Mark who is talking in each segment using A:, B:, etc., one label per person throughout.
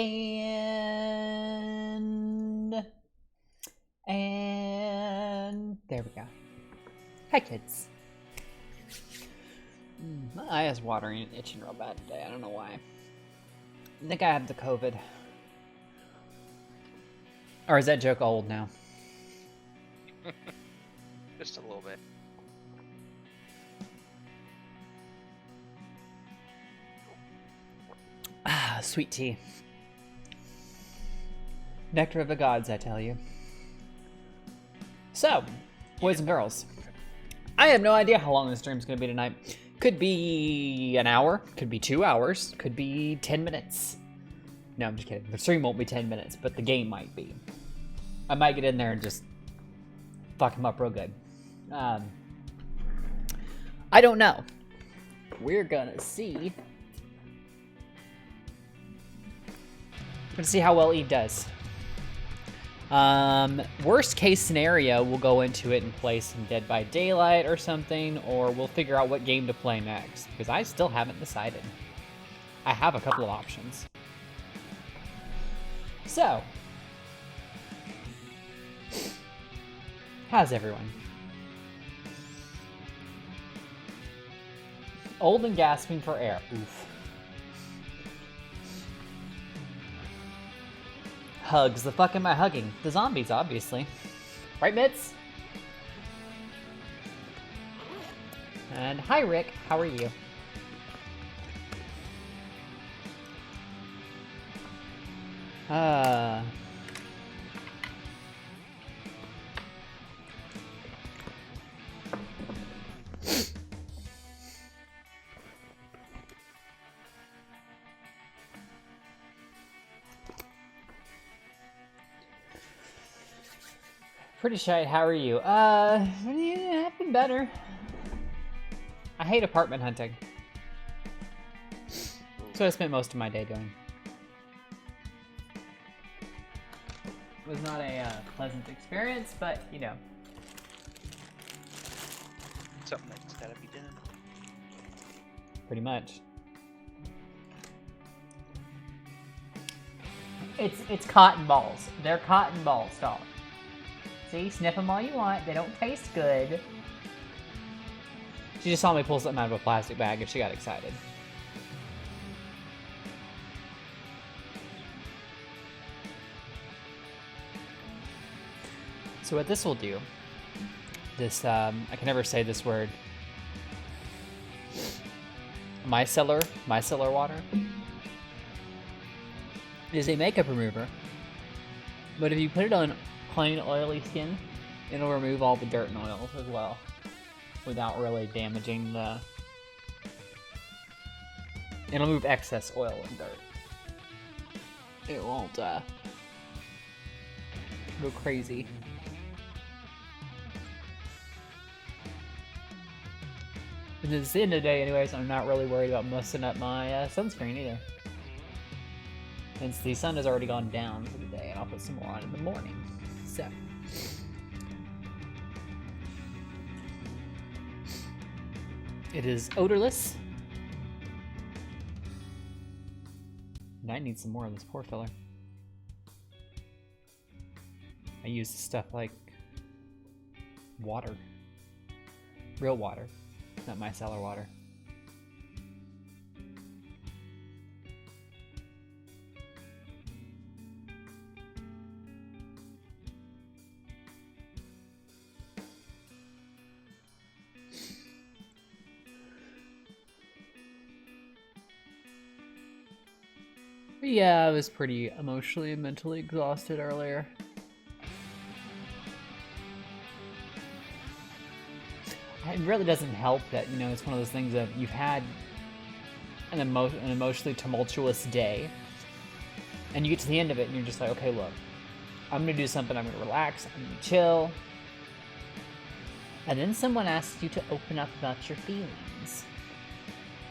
A: And there we go. Hi, kids. My eye is watering and itching real bad today. I don't know why. I think I have the COVID. Or is that joke old now?
B: Just a little bit.
A: Ah, sweet tea. Nectar of the gods, I tell you. So, boys and girls, I have no idea how long this stream's going to be tonight. Could be an hour, could be 2 hours, could be 10 minutes. No, I'm just kidding. The stream won't be 10 minutes, but the game might be. I might get in there and just fuck him up real good. I don't know. We're gonna see. Let's see how well Eve does. Worst case scenario, we'll go into it and play some Dead by Daylight or something, or we'll figure out what game to play next, because I still haven't decided. I have a couple of options. So, how's everyone? Old and gasping for air. Oof. Hugs. The fuck am I hugging? The zombies, obviously. Right, Mitz? And hi, Rick. How are you? Pretty shy. How are you? Yeah, I've been better. I hate apartment hunting. That's what I spent most of my day doing. It was not a pleasant experience, but, you know.
B: Something that's gotta be done.
A: Pretty much. It's cotton balls. They're cotton balls, dog. See, sniff them all you want. They don't taste good. She just saw me pull something out of a plastic bag and she got excited. So what this will do, this, I can never say this word, micellar water, is a makeup remover, but if you put it on plain oily skin, it'll remove all the dirt and oils as well, without really damaging the, it'll remove excess oil and dirt. It won't, go crazy. And it's the end of the day anyways, I'm not really worried about messing up my sunscreen either. Since the sun has already gone down for the day, and I'll put some more on in the morning. So. It is odorless. And I need some more of this pore filler. I use stuff like water. Real water. Not micellar water. Yeah, I was pretty emotionally and mentally exhausted earlier. It really doesn't help that, you know, it's one of those things that you've had an emotionally tumultuous day, and you get to the end of it and you're just like, okay, look, I'm gonna do something, I'm gonna relax, I'm gonna chill, and then someone asks you to open up about your feelings.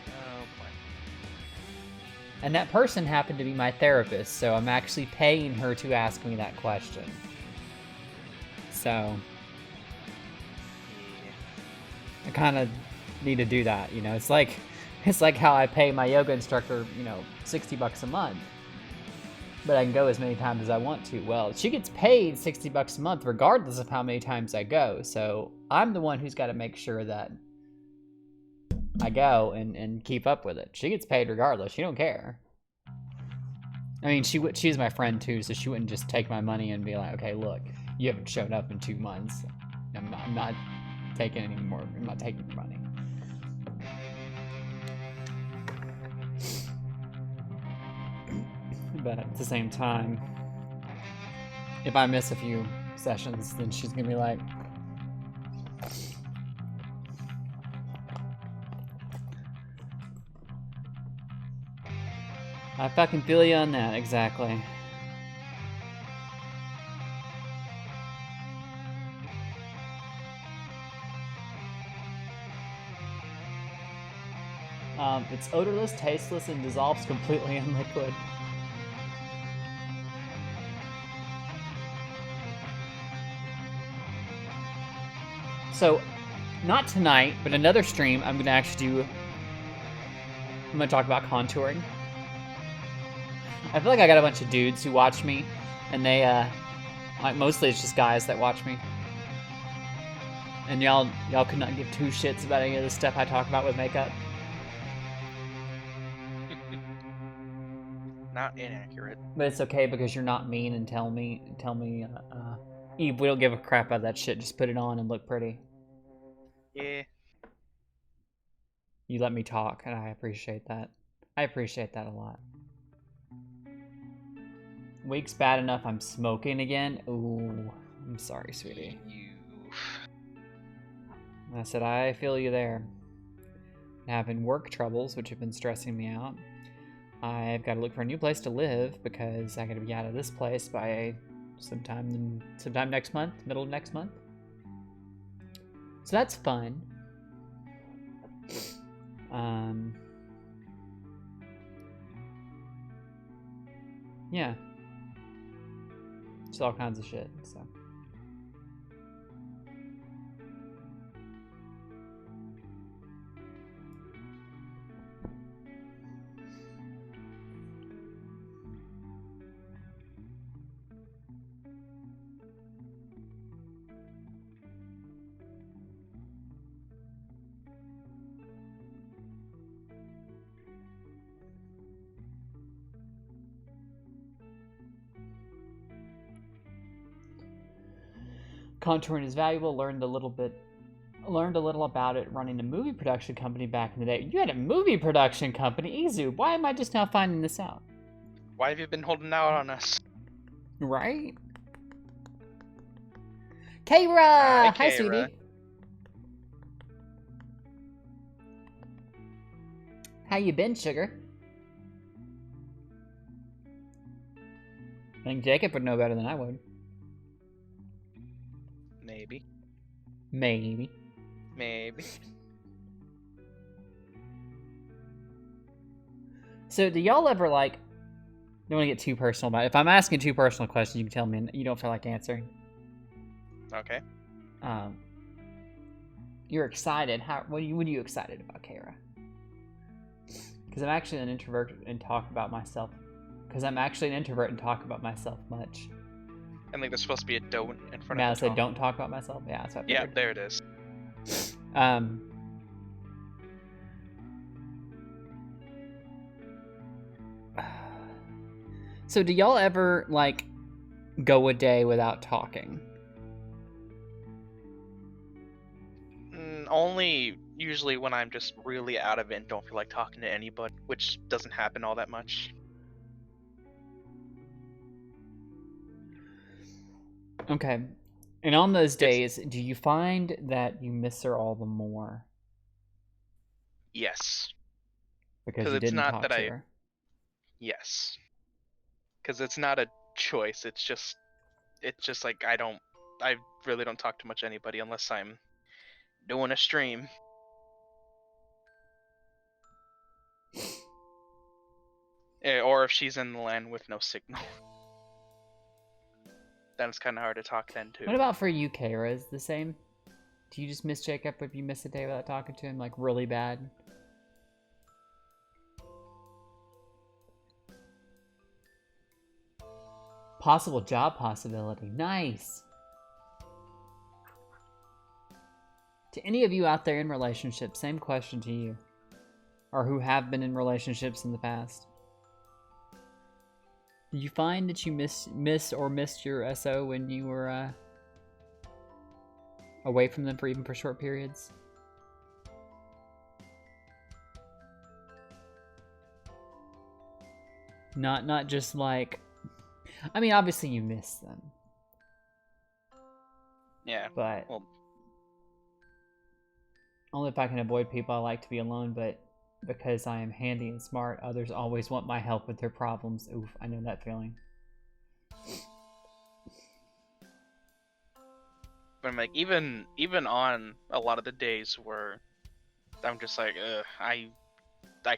B: Oh boy.
A: And that person happened to be my therapist, so I'm actually paying her to ask me that question. So I kind of need to do that, you know. It's like how I pay my yoga instructor, you know, $60 a month. but I can go as many times as I want to. Well, she gets paid $60 a month regardless of how many times I go. So I'm the one who's got to make sure that I go and keep up with it. She gets paid regardless. She don't care. I mean, she's my friend too, so she wouldn't just take my money and be like, okay, look, you haven't shown up in 2 months. I'm not taking any more. I'm not taking your money. But at the same time, if I miss a few sessions, then she's gonna be like, I fucking feel you on that, exactly. It's odorless, tasteless, and dissolves completely in liquid. So, not tonight, but another stream, I'm gonna talk about contouring. I feel like I got a bunch of dudes who watch me, and they, like, mostly it's just guys that watch me. And y'all could not give two shits about any of the stuff I talk about with makeup.
B: Not inaccurate.
A: But it's okay because you're not mean and tell me, Eve, we don't give a crap about that shit. Just put it on and look pretty.
B: Yeah.
A: You let me talk, and I appreciate that. I appreciate that a lot. Week's bad enough I'm smoking again. Ooh, I'm sorry, sweetie. I said, I feel you there. Having work troubles, which have been stressing me out. I've got to look for a new place to live because I got to be out of this place by sometime next month, middle of next month. So that's fun. Yeah. Just all kinds of shit, so. Contouring is valuable. Learned a little about it running a movie production company back in the day. You had a movie production company, Izu. Why am I just now finding this out?
B: Why have you been holding out on us?
A: Right? Kayra! Hi,
B: Kayra.
A: sweetie. How you been, sugar? I think Jacob would know better than I would.
B: Maybe.
A: Maybe.
B: Maybe.
A: So, do y'all ever, like, don't want to get too personal about it. If I'm asking too personal questions, you can tell me and you don't feel like answering.
B: Okay.
A: You're excited. What are you excited about, Kara? Because I'm actually an introvert and talk about myself. Much.
B: I think there's supposed to be a don't in front
A: Now I
B: of the
A: said
B: top.
A: don't talk about myself. Yeah, that's what I
B: Yeah,
A: figured.
B: there it is.
A: So do y'all ever, like, go a day without talking?
B: Only usually when I'm just really out of it and don't feel like talking to anybody, which doesn't happen all that much.
A: Okay. And on those days, do you find that you miss her all the more?
B: Yes.
A: Because you didn't talk to her?
B: Yes. Because it's not a choice. It's just like I really don't talk to much anybody unless I'm doing a stream. Or if she's in the land with no signal. Then it's kind of hard to talk then too.
A: What about for you, Kara? Is it the same? Do you just miss Jacob if you miss a day without talking to him, like, really bad? possible job possibility. Nice. To any of you out there in relationships, same question to you. Or who have been in relationships in the past. Did you find that you missed your SO when you were away from them for short periods? Not just like, I mean, obviously you miss them.
B: Yeah.
A: But
B: Well,
A: only if I can avoid people I like to be alone, but because I am handy and smart, others always want my help with their problems. Oof, I know that feeling.
B: but I'm like, even on a lot of the days where I'm just like, I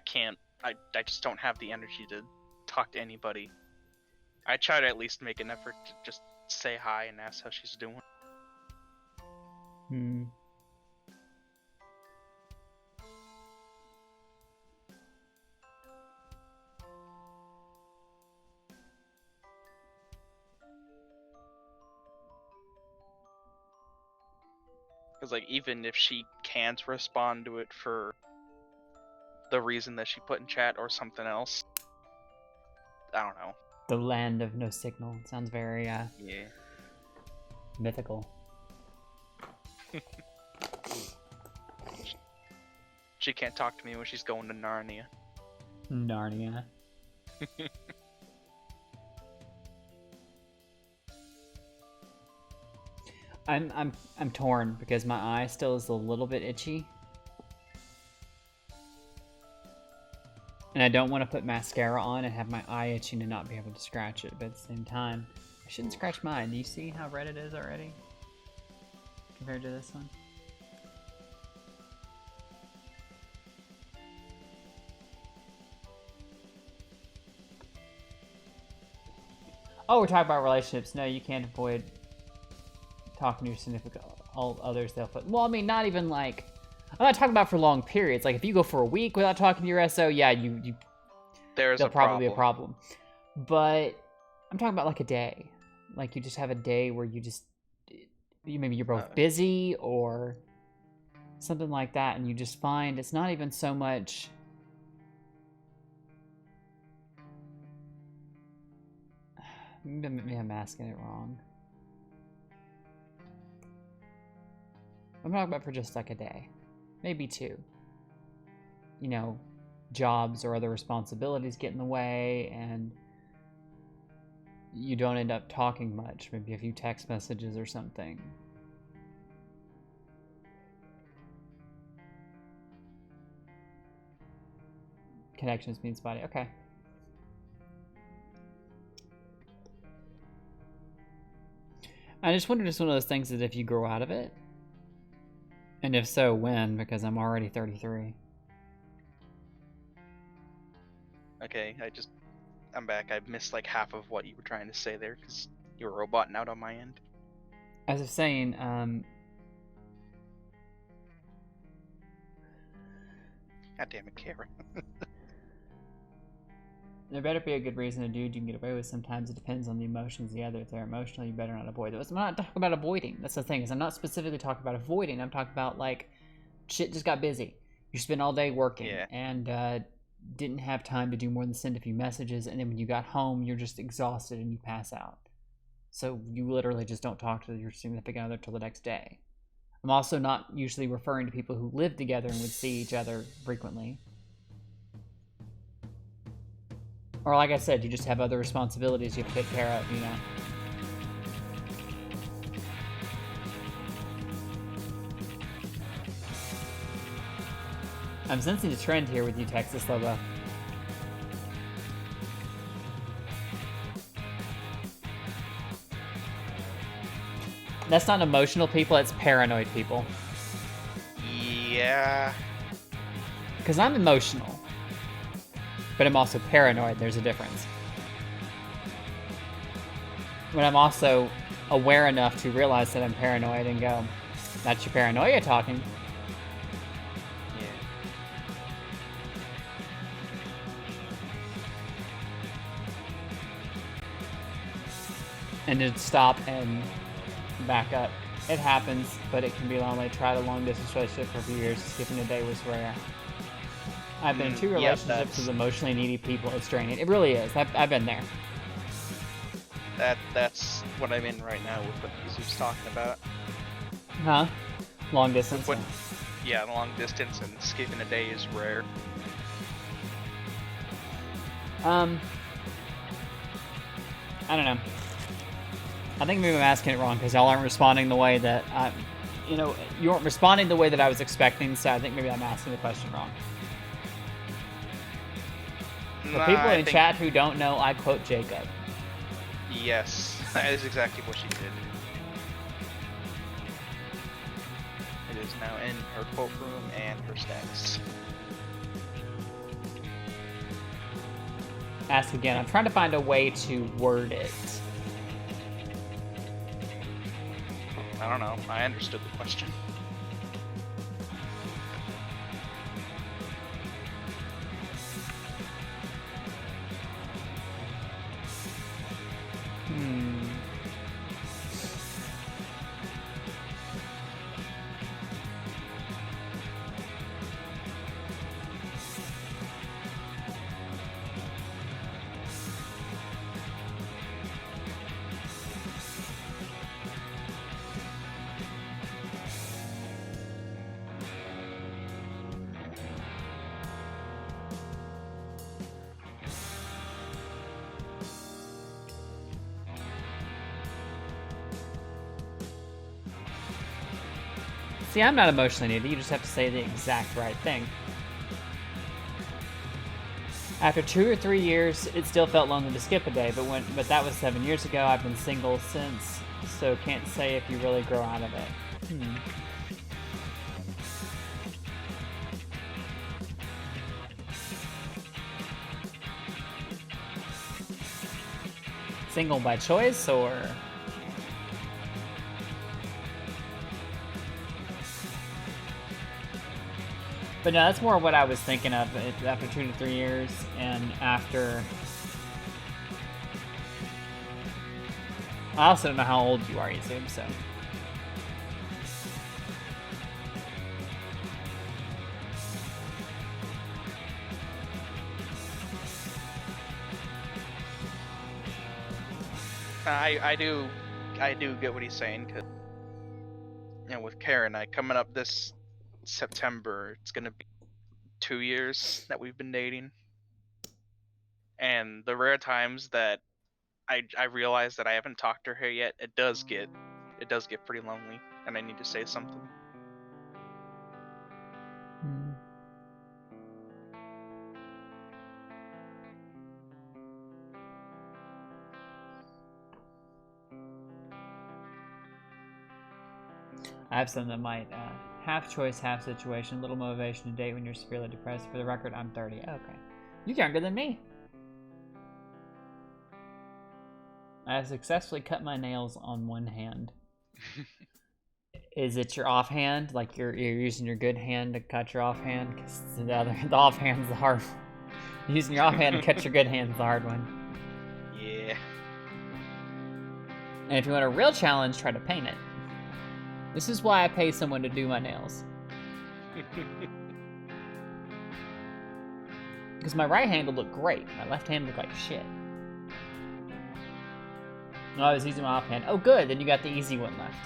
B: can't, I just don't have the energy to talk to anybody. I try to at least make an effort to just say hi and ask how she's doing.
A: Hmm.
B: Because like, even if she can't respond to it for the reason that she put in chat or something else, I don't know.
A: The land of no signal. Sounds very
B: Yeah.
A: mythical.
B: She can't talk to me when she's going to Narnia.
A: Narnia. I'm torn because my eye still is a little bit itchy. And I don't want to put mascara on and have my eye itching and not be able to scratch it, but at the same time, I shouldn't scratch mine. Do you see how red it is already? Compared to this one? Oh, we're talking about relationships. No, you can't avoid talking to your significant others. They'll put, well, I mean, not even like, I'm not talking about for long periods. Like if you go for a week without talking to your SO, yeah,
B: There's
A: there'll probably be a problem. But I'm talking about like a day. Like you just have a day where maybe you're both busy or something like that, and you just find it's not even so much. Maybe I'm asking it wrong. I'm talking about for just like a day, maybe two. You know, jobs or other responsibilities get in the way, and you don't end up talking much. Maybe a few text messages or something. Connections means body. Okay. I just wondered, it's one of those things that if you grow out of it, and if so, when? Because I'm already 33.
B: Okay, I'm back. I missed like half of what you were trying to say there because you were roboting out on my end.
A: As I was saying,
B: God damn it, Kara.
A: there better be a good reason a dude you can get away with. Sometimes it depends on the emotions of the other. If they're emotional, you better not avoid those. I'm not talking about avoiding. That's the thing, is I'm not specifically talking about avoiding. I'm talking about like, shit just got busy. You spent all day working, and didn't have time to do more than send a few messages, and then when you got home, you're just exhausted and you pass out. So you literally just don't talk to your significant other till the next day. I'm also not usually referring to people who live together and would see each other frequently. Or like I said, you just have other responsibilities you have to take care of, you know? I'm sensing a trend here with you, Texas Lobo. That's not emotional people, it's paranoid people.
B: Yeah.
A: Because I'm emotional. But I'm also paranoid, there's a difference. But I'm also aware enough to realize that I'm paranoid and go, that's your paranoia talking. and then stop and back up. It happens, but it can be lonely. Tried a long-distance relationship for a few years. Skipping a day was rare. I've been in 2 relationships with emotionally needy people. It's draining. It really is. I've been there.
B: That's what I'm in right now with what Zeus talking about.
A: Huh? Long distance?
B: Yeah, long distance and skipping a day is rare.
A: I don't know. I think maybe I'm asking it wrong because y'all aren't responding the way that you weren't responding the way that I was expecting, so I think maybe I'm asking the question wrong. For people in chat who don't know, I quote Jacob.
B: Yes, that is exactly what she did. It is now in her quote room and her status.
A: Ask again. I'm trying to find a way to word it.
B: I don't know. I understood the question.
A: See, I'm not emotionally needy. You just have to say the exact right thing. After 2 or 3 years, it still felt lonely to skip a day, but that was 7 years ago. I've been single since, so can't say if you really grow out of it. Single by choice, or... But no, that's more what I was thinking of after 2 to 3 years, and after... I also don't know how old you are, YouTube, so...
B: I do get what he's saying, cause with Karen, coming up this September, it's gonna be 2 years that we've been dating, and the rare times that I realize that I haven't talked to her yet, it does get pretty lonely, and I need to say something.
A: I have something that might half choice, half situation, little motivation to date when you're severely depressed. For the record, I'm 30. Okay. You're younger than me. I have successfulully cut my nails on one hand. Is it your offhand? Like you're using your good hand to cut your offhand? Because the offhand's the hard one. Using your offhand to cut your good hand's the hard one.
B: Yeah.
A: And if you want a real challenge, try to paint it. This is why I pay someone to do my nails. Because my right hand will look great. My left hand look like shit. No, I was using my offhand. Oh, good. Then you got the easy one left.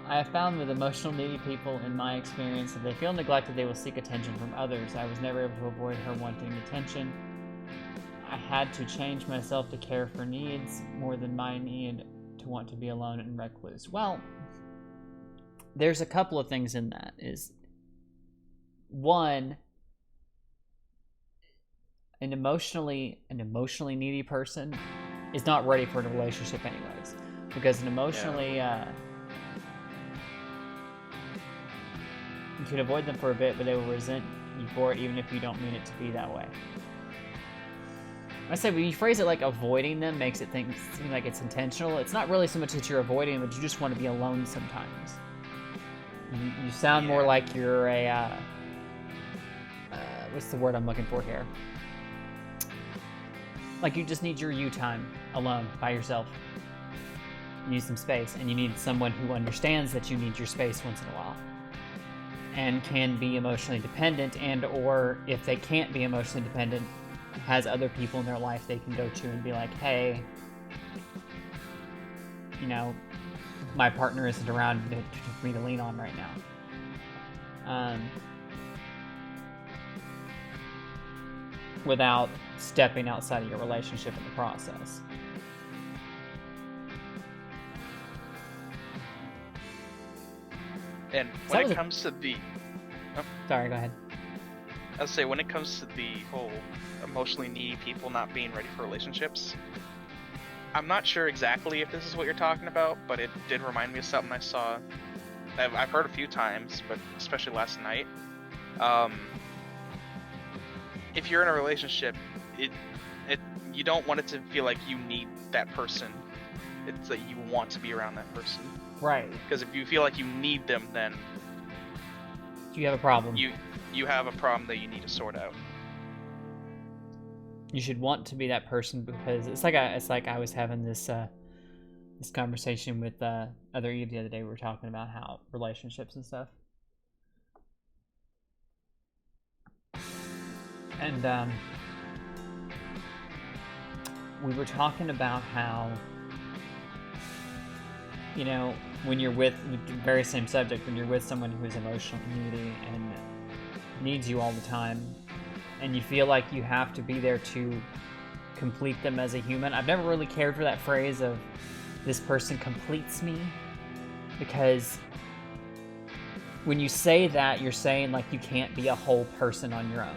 A: I have found with emotional needy people, in my experience, if they feel neglected, they will seek attention from others. I was never able to avoid her wanting attention. I had to change myself to care for needs more than my need to want to be alone and recluse. Well, there's a couple of things in that. Is one, an emotionally needy person is not ready for a relationship anyways. Because an emotionally, you can avoid them for a bit, but they will resent you for it, even if you don't mean it to be that way. I say when you phrase it like avoiding them, makes it seem like it's intentional. It's not really so much that you're avoiding them, but you just want to be alone sometimes. You sound more like you're a, what's the word I'm looking for here? Like you just need your you time alone by yourself. You need some space, and you need someone who understands that you need your space once in a while and can be emotionally dependent, and or if they can't be emotionally dependent, has other people in their life they can go to and be like, hey, you know, my partner isn't around for me to lean on right now. Without stepping outside of your relationship in the process.
B: And when it comes to the... Oh.
A: Sorry, go ahead.
B: I'll say, when it comes to the whole emotionally needy people not being ready for relationships, I'm not sure exactly if this is what you're talking about, but it did remind me of something I saw. I've heard a few times, but especially last night. If you're in a relationship, you don't want it to feel like you need that person. It's that you want to be around that person.
A: Right.
B: Because if you feel like you need them, then
A: you have a problem.
B: You have a problem that you need to sort out.
A: You should want to be that person, because it's like I was having this conversation with other Eve the other day. We were talking about how relationships and stuff, and we were talking about how, you know, when you're with the very same subject, when you're with someone who is emotionally needy and needs you all the time, and you feel like you have to be there to complete them as a human. I've never really cared for that phrase of this person completes me, because when you say that, you're saying like you can't be a whole person on your own.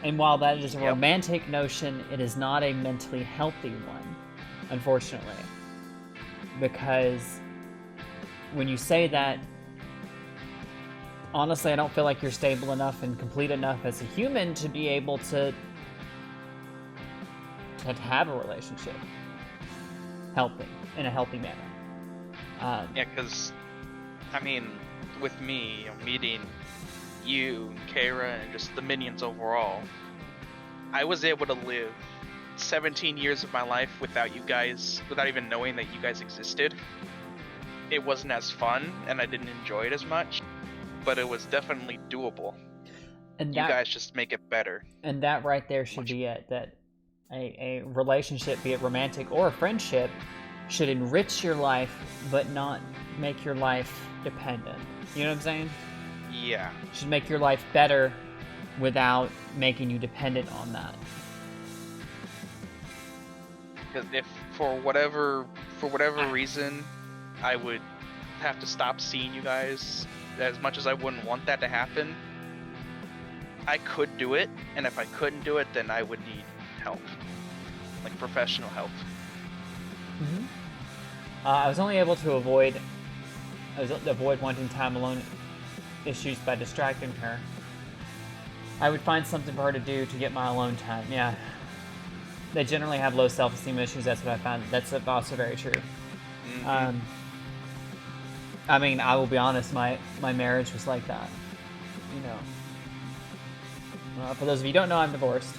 A: And while that is a romantic notion, it is not a mentally healthy one, unfortunately. Because when you say that, honestly, I don't feel like you're stable enough and complete enough as a human to be able to have a relationship in a healthy manner.
B: Yeah, because, I mean, with me, meeting you, Kara, and just the minions overall, I was able to live 17 years of my life without you guys, without even knowing that you guys existed. It wasn't as fun, and I didn't enjoy it as much, but it was definitely doable. And you guys just make it better.
A: And that right there should be it, that a relationship, be it romantic or a friendship, should enrich your life, but not make your life dependent. You know what I'm saying?
B: Yeah.
A: It should make your life better without making you dependent on that.
B: Because if for whatever reason I would have to stop seeing you guys, as much as I wouldn't want that to happen, I could do it, and if I couldn't do it, then I would need help, like professional help.
A: Mm-hmm. I was only able to avoid wanting time alone issues by distracting her. I would find something for her to do to get my alone time. Yeah, they generally have low self-esteem issues. That's what I found. That's also very true. Mm-hmm. I mean, I will be honest. My marriage was like that. You know. For those of you who don't know, I'm divorced.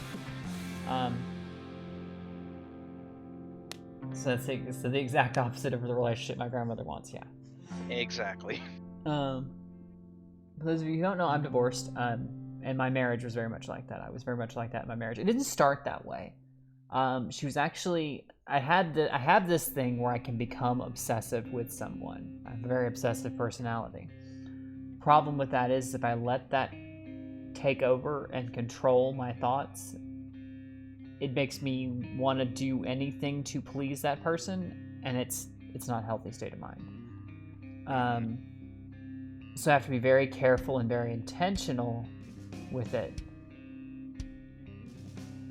A: So that's the exact opposite of the relationship my grandmother wants. Yeah.
B: Exactly.
A: For those of you who don't know, I'm divorced. And my marriage was very much like that. I was very much like that in my marriage. It didn't start that way. She was actually. I have this thing where I can become obsessive with someone. I have a very obsessive personality. Problem with that is if I let that take over and control my thoughts, it makes me want to do anything to please that person, and it's not a healthy state of mind. So I have to be very careful and very intentional with it.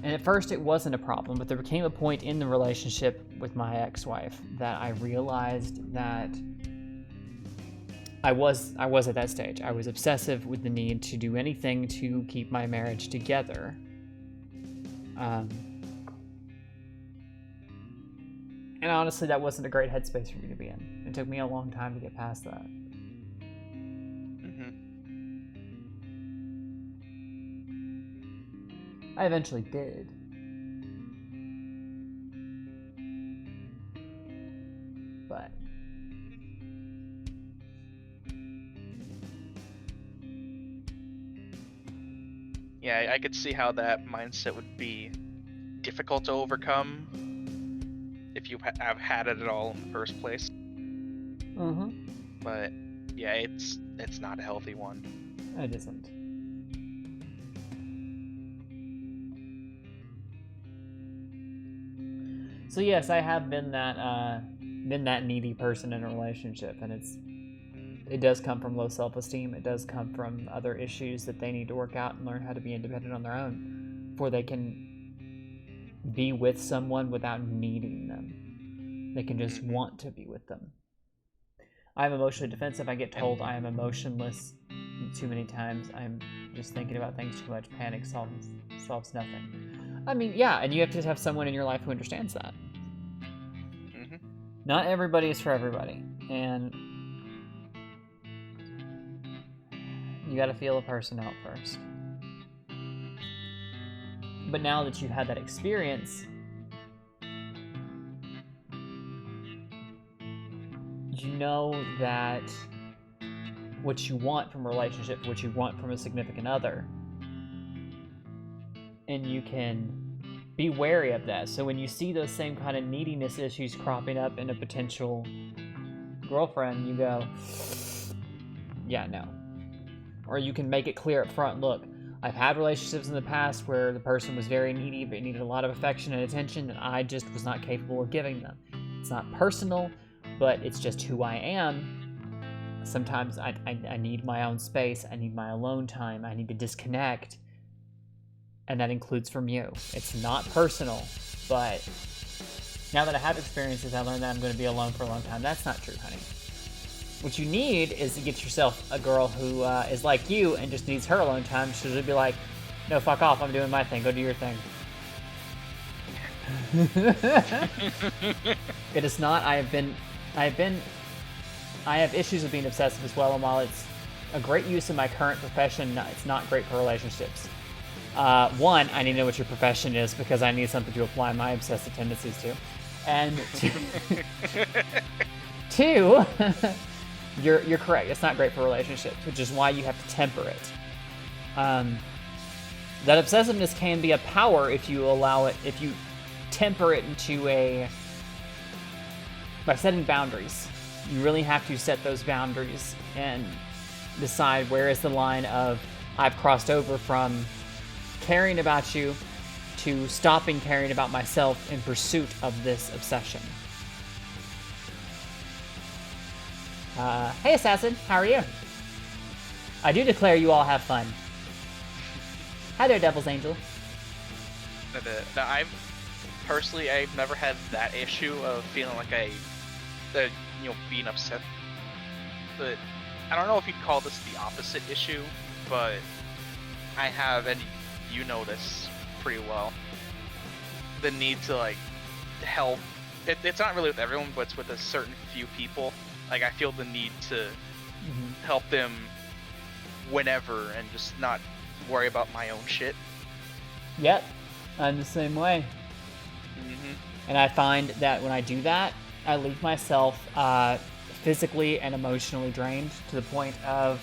A: And at first it wasn't a problem, but there became a point in the relationship with my ex-wife that I realized that I was at that stage. I was obsessive with the need to do anything to keep my marriage together. And honestly, that wasn't a great headspace for me to be in. It took me a long time to get past that. I eventually did. But
B: yeah, I could see how that mindset would be difficult to overcome if you have had it at all in the first place. But yeah, it's not a healthy one.
A: It isn't. So yes, I have been that needy person in a relationship, and it does come from low self-esteem. It does come from other issues that they need to work out and learn how to be independent on their own before they can be with someone without needing them. They can just want to be with them. I'm emotionally defensive. I get told I am emotionless too many times. I'm just thinking about things too much. Panic solves nothing. I mean, yeah, and you have to have someone in your life who understands that. Not everybody is for everybody, and you gotta feel a person out first. But now that you've had that experience, you know that what you want from a relationship, what you want from a significant other, and you can be wary of that. So when you see those same kind of neediness issues cropping up in a potential girlfriend, you go, yeah, no. Or you can make it clear up front, look, I've had relationships in the past where the person was very needy but needed a lot of affection and attention, and I just was not capable of giving them. It's not personal, but it's just who I am. Sometimes I need my own space, I need my alone time, I need to disconnect. And that includes from you. It's not personal, but now that I have experiences, I learned that I'm going to be alone for a long time. That's not true, honey. What you need is to get yourself a girl who is like you and just needs her alone time. She'll be like, no, fuck off, I'm doing my thing, go do your thing. It is not. I have issues with being obsessive as well, and while it's a great use in my current profession, it's not great for relationships. One, I need to know what your profession is because I need something to apply my obsessive tendencies to. And two, you're correct. It's not great for relationships, which is why you have to temper it. That obsessiveness can be a power if you allow it, if you temper it by setting boundaries. You really have to set those boundaries and decide where is the line of I've crossed over from caring about you to stopping caring about myself in pursuit of this obsession. Hey Assassin, how are you? I do declare you all have fun. Hi there, Devil's Angel.
B: Now, I've never had that issue of feeling like being upset. But I don't know if you'd call this the opposite issue, but I have, and you know this pretty well, the need to help. It's not really with everyone, but it's with a certain few people. I feel the need to help them whenever and just not worry about my own shit.
A: Yep, I'm the same way. And I find that when I do that, I leave myself physically and emotionally drained to the point of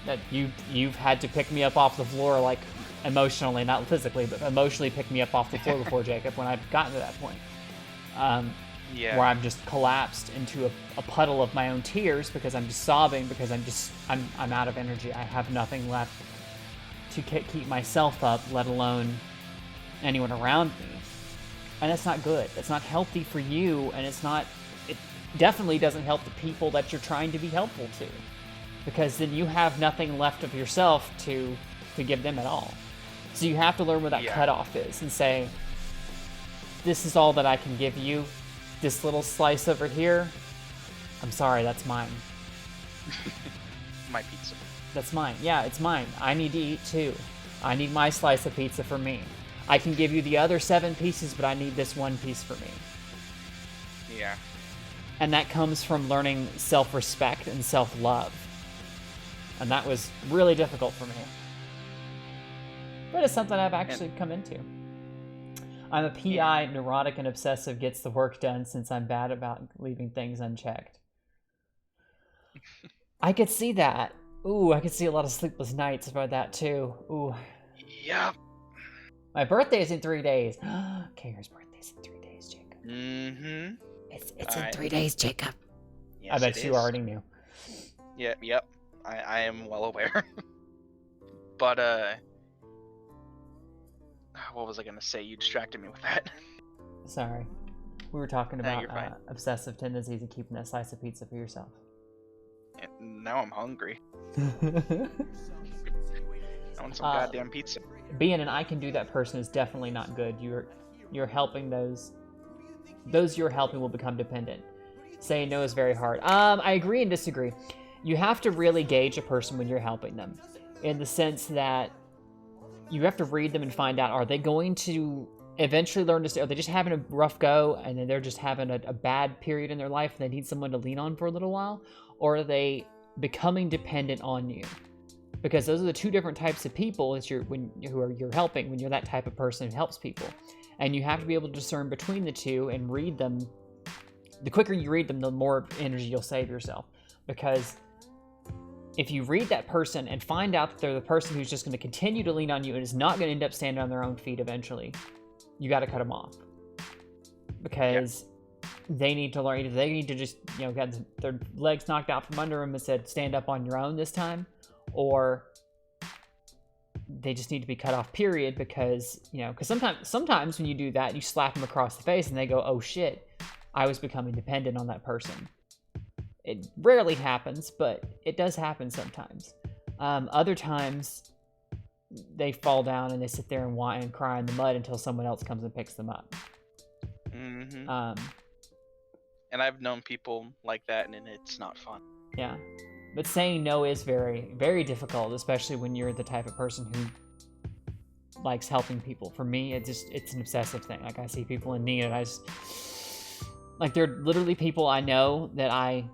A: that you've had to pick me up off the floor, emotionally, not physically, but emotionally pick me up off the floor before, Jacob, when I've gotten to that point. Where I'm just collapsed into a puddle of my own tears because I'm just sobbing because I'm out of energy. I have nothing left to keep myself up, let alone anyone around me. And that's not good. That's not healthy for you, and it definitely doesn't help the people that you're trying to be helpful to, because then you have nothing left of yourself to give them at all. So you have to learn where that cutoff is and say, this is all that I can give you. This little slice over here, I'm sorry, that's mine.
B: My pizza.
A: That's mine. Yeah, it's mine. I need to eat too. I need my slice of pizza for me. I can give you the other 7 pieces, but I need this 1 piece for me.
B: Yeah.
A: And that comes from learning self-respect and self-love. And that was really difficult for me. But it's something I've actually come into. I'm a PI, neurotic and obsessive, gets the work done since I'm bad about leaving things unchecked. I could see that. Ooh, I could see a lot of sleepless nights about that too. Ooh.
B: Yep.
A: My birthday is in 3 days. Kara's birthday's in 3 days, Jacob.
B: Mm-hmm.
A: It's in 3 days, Jacob.
B: Yes,
A: I bet you already knew.
B: Yep. I am well aware. But, what was I gonna say? You distracted me with that.
A: Sorry. We were talking about
B: you're fine.
A: obsessive tendencies of keeping that slice of pizza for yourself.
B: Now I'm hungry. I want some goddamn pizza.
A: Being an I can do that person is definitely not good. You're helping those you're helping will become dependent. Saying no is very hard. I agree and disagree. You have to really gauge a person when you're helping them, in the sense that you have to read them and find out, are they going to eventually learn to stay? Are they just having a rough go and then they're just having a bad period in their life and they need someone to lean on for a little while? Or are they becoming dependent on you? Because those are the 2 different types of people you're helping, when you're that type of person who helps people. And you have to be able to discern between the 2 and read them. The quicker you read them, the more energy you'll save yourself. Because if you read that person and find out that they're the person who's just going to continue to lean on you and is not going to end up standing on their own feet eventually, you got to cut them off. Because they need to learn. Either they need to just, get their legs knocked out from under them and said, stand up on your own this time, or they just need to be cut off, period. Because, because sometimes when you do that, you slap them across the face and they go, oh shit, I was becoming dependent on that person. It rarely happens, but it does happen sometimes. Other times, they fall down and they sit there and whine and cry in the mud until someone else comes and picks them up.
B: Mm-hmm. And I've known people like that, and it's not fun.
A: Yeah. But saying no is very, very difficult, especially when you're the type of person who likes helping people. For me, it's an obsessive thing. Like, I see people in need, and I just... Like, there are literally people I know that I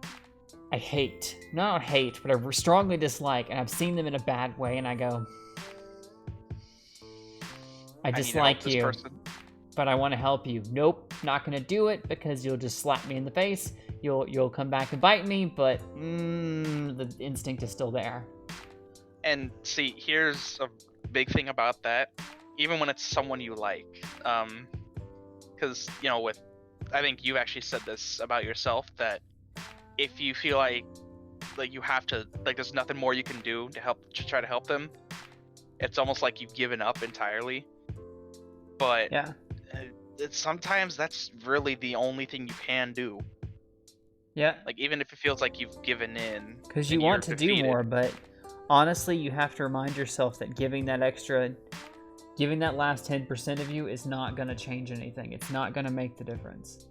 A: hate. Not hate, but I strongly dislike, and I've seen them in a bad way, and I go, I dislike you, but I want to help you. Nope, not going to do it, because you'll just slap me in the face. You'll come back and bite me, but the instinct is still there. And
B: see, here's a big thing about that. Even when it's someone you like, because I think you actually said this about yourself, that if you feel like you have to, there's nothing more you can do to try to help them, it's almost like you've given up entirely. But sometimes that's really the only thing you can do.
A: Yeah.
B: Even if it feels like you've given in.
A: Because you want to do more, but honestly, you have to remind yourself that giving that last 10% of you is not going to change anything. It's not going to make the difference.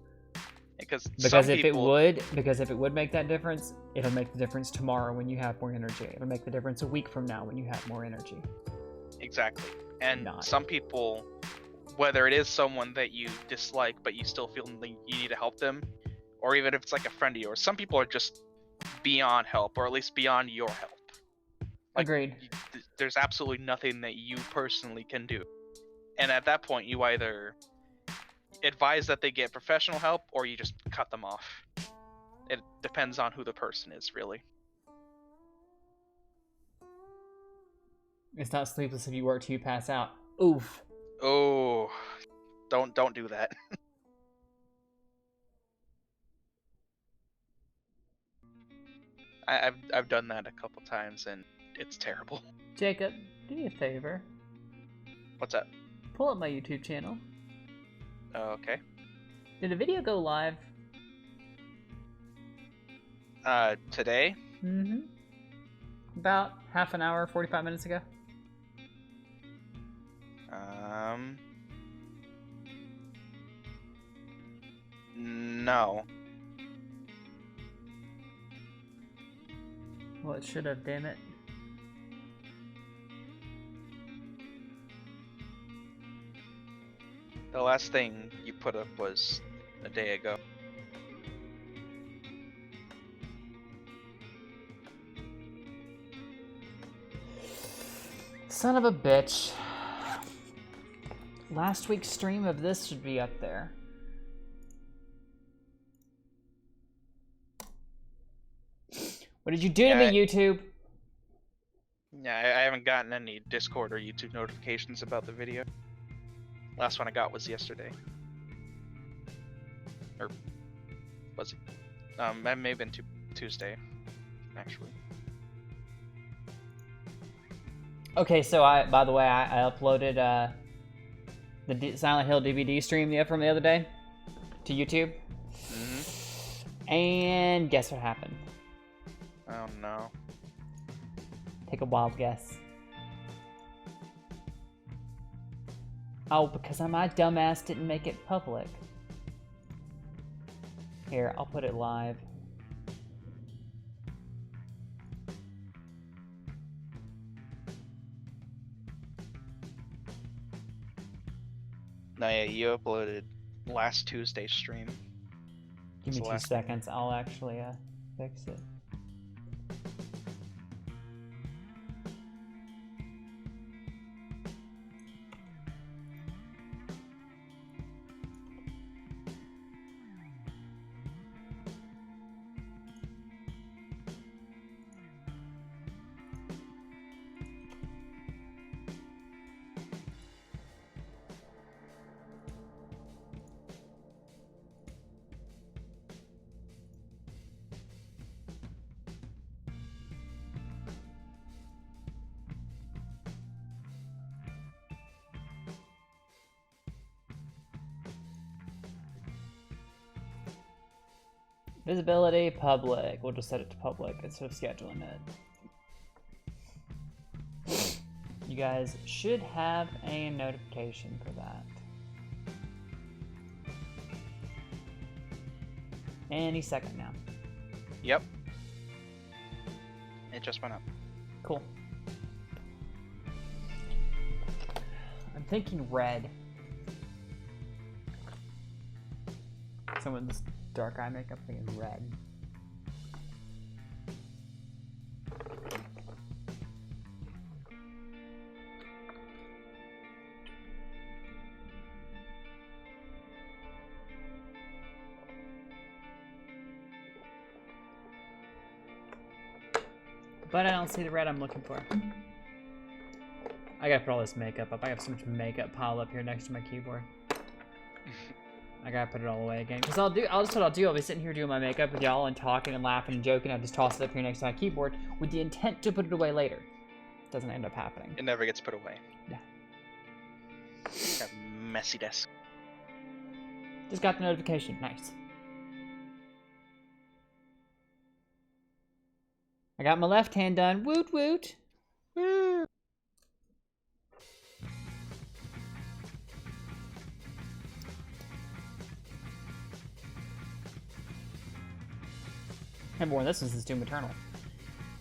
A: Because if it would make that difference, it'll make the difference tomorrow when you have more energy. It'll make the difference a week from now when you have more energy.
B: Exactly. And some people, whether it is someone that you dislike but you still feel you need to help them, or even if it's like a friend of yours, some people are just beyond help, or at least beyond your help.
A: Agreed.
B: There's absolutely nothing that you personally can do. And at that point, you either advise that they get professional help, or you just cut them off. It depends on who the person is, really.
A: It's not sleepless if you work till you pass out. Oof.
B: Oh, don't do that. I've done that a couple times, and it's terrible.
A: Jacob, do me a favor.
B: What's up?
A: Pull up my YouTube channel.
B: Okay.
A: Did a video go live?
B: Today?
A: Mm-hmm. About half an hour, 45 minutes ago.
B: No.
A: Well, it should have, damn it.
B: The last thing you put up was a day ago.
A: Son of a bitch. Last week's stream of this should be up there. What did you do to me, YouTube?
B: Yeah, I haven't gotten any Discord or YouTube notifications about the video. Last one I got was yesterday. Or was it? That may have been Tuesday, actually.
A: Okay, so by the way, I uploaded the Silent Hill DVD stream from the other day to YouTube.
B: Mm-hmm.
A: And guess what happened?
B: Oh no.
A: Take a wild guess. Oh, because my dumbass didn't make it public. Here, I'll put it live.
B: No, yeah, you uploaded last Tuesday's stream.
A: Give me 2 seconds. I'll actually fix it. Visibility, public. We'll just set it to public instead of scheduling it. You guys should have a notification for that. Any second now.
B: Yep. It just went up.
A: Cool. I'm thinking red. Someone with this dark eye makeup thinking red. But I don't see the red I'm looking for. I gotta put all this makeup up. I have so much makeup piled up here next to my keyboard. I gotta put it all away again. Cause that's what I'll do. I'll be sitting here doing my makeup with y'all and talking and laughing and joking. I just toss it up here next to my keyboard with the intent to put it away later. Doesn't end up happening.
B: It never gets put away.
A: Yeah.
B: Got a messy desk.
A: Just got the notification. Nice. I got my left hand done. Woot woot. Woo. I haven't worn this since it's Doom Eternal.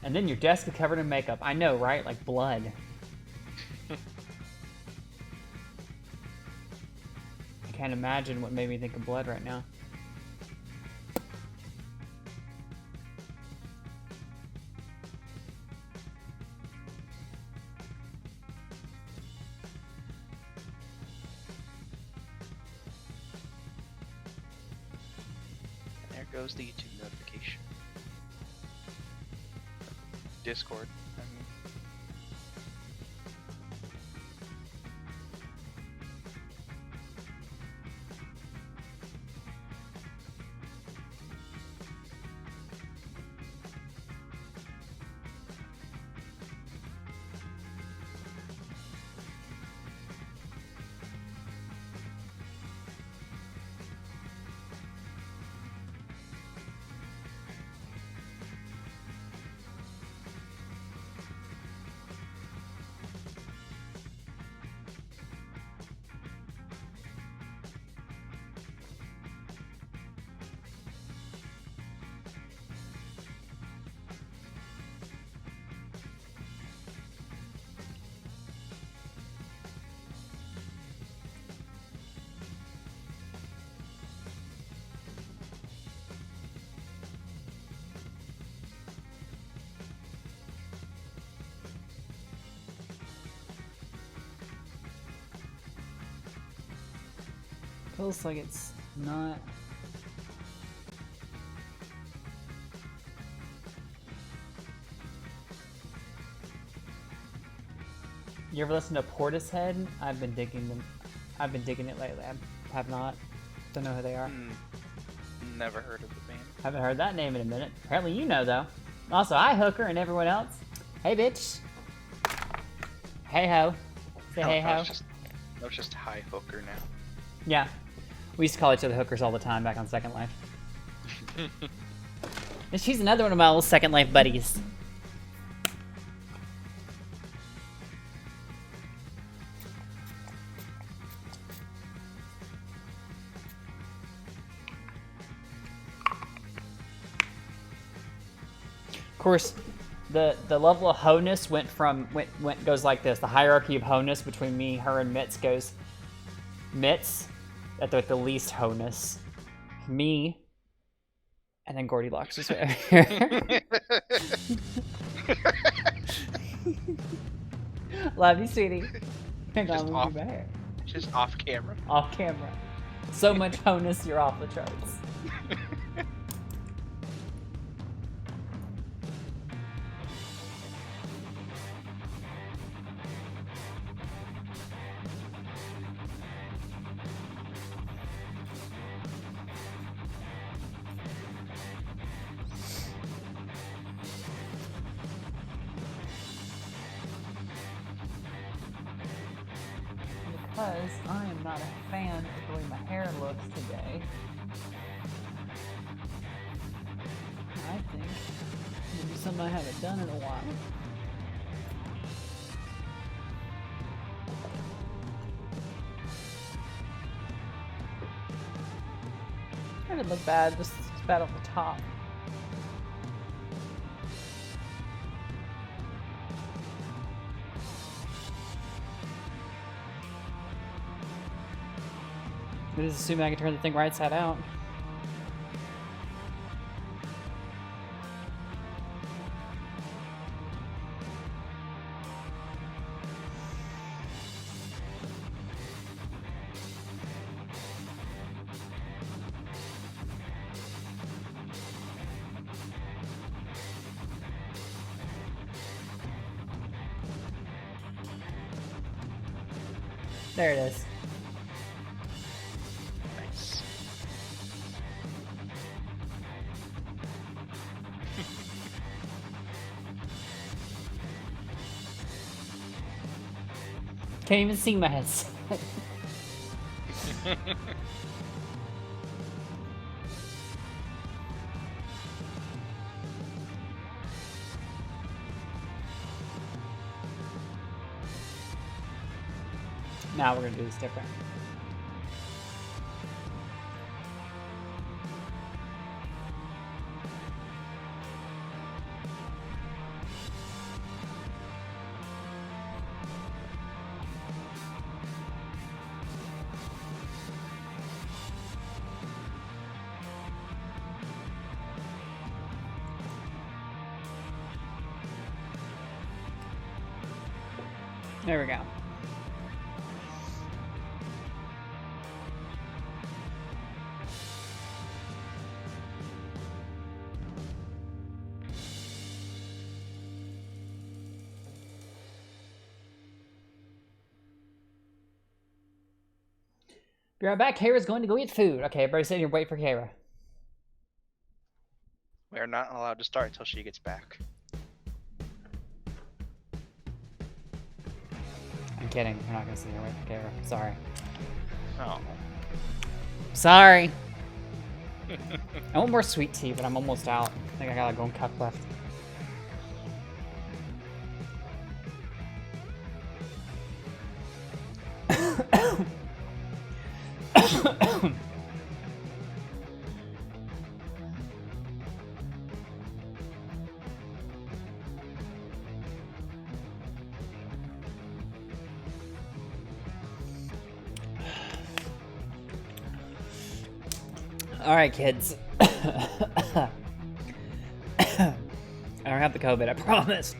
A: And then your desk is covered in makeup. I know, right? Like blood. I can't imagine what made me think of blood right now.
B: And there goes the YouTube notification. Discord. I mean.
A: feels like it's not. You ever listen to Portishead? I've been digging them. I've been digging it lately. I have not. Don't know who they are.
B: Never heard of the band.
A: Haven't heard that name in a minute. Apparently you know though. Also, hi Hooker and everyone else. Hey bitch. Hey ho. Say hey ho.
B: That was just hi Hooker now.
A: Yeah. We used to call each other hookers all the time back on Second Life. And she's another one of my old Second Life buddies. Of course, the level of ho-ness goes like this. The hierarchy of ho-ness between me, her, and Mitz goes Mitz at the least ho-ness, me, and then Goldilocks is right here. Love you, sweetie. Hang on, let me do my hair.
B: Just off camera.
A: Off camera. So much ho-ness, you're off the charts. Because I am not a fan of the way my hair looks today. I think maybe something I haven't done in a while. It didn't look bad, just bad on the top. I'm just assuming I can turn the thing right side out. There it is.
B: Nice.
A: Can't even see my headset. Now we're gonna do this different. There we go. Be right back. Kara's going to go eat food. Okay, everybody sit here and wait for Kara.
B: We are not allowed to start until she gets back.
A: I'm kidding. We're not going to sit here and wait for Kara. Sorry.
B: Oh.
A: Sorry. I want more sweet tea, but I'm almost out. I think I got like one cup left. All right, kids. I don't have the COVID, I promise.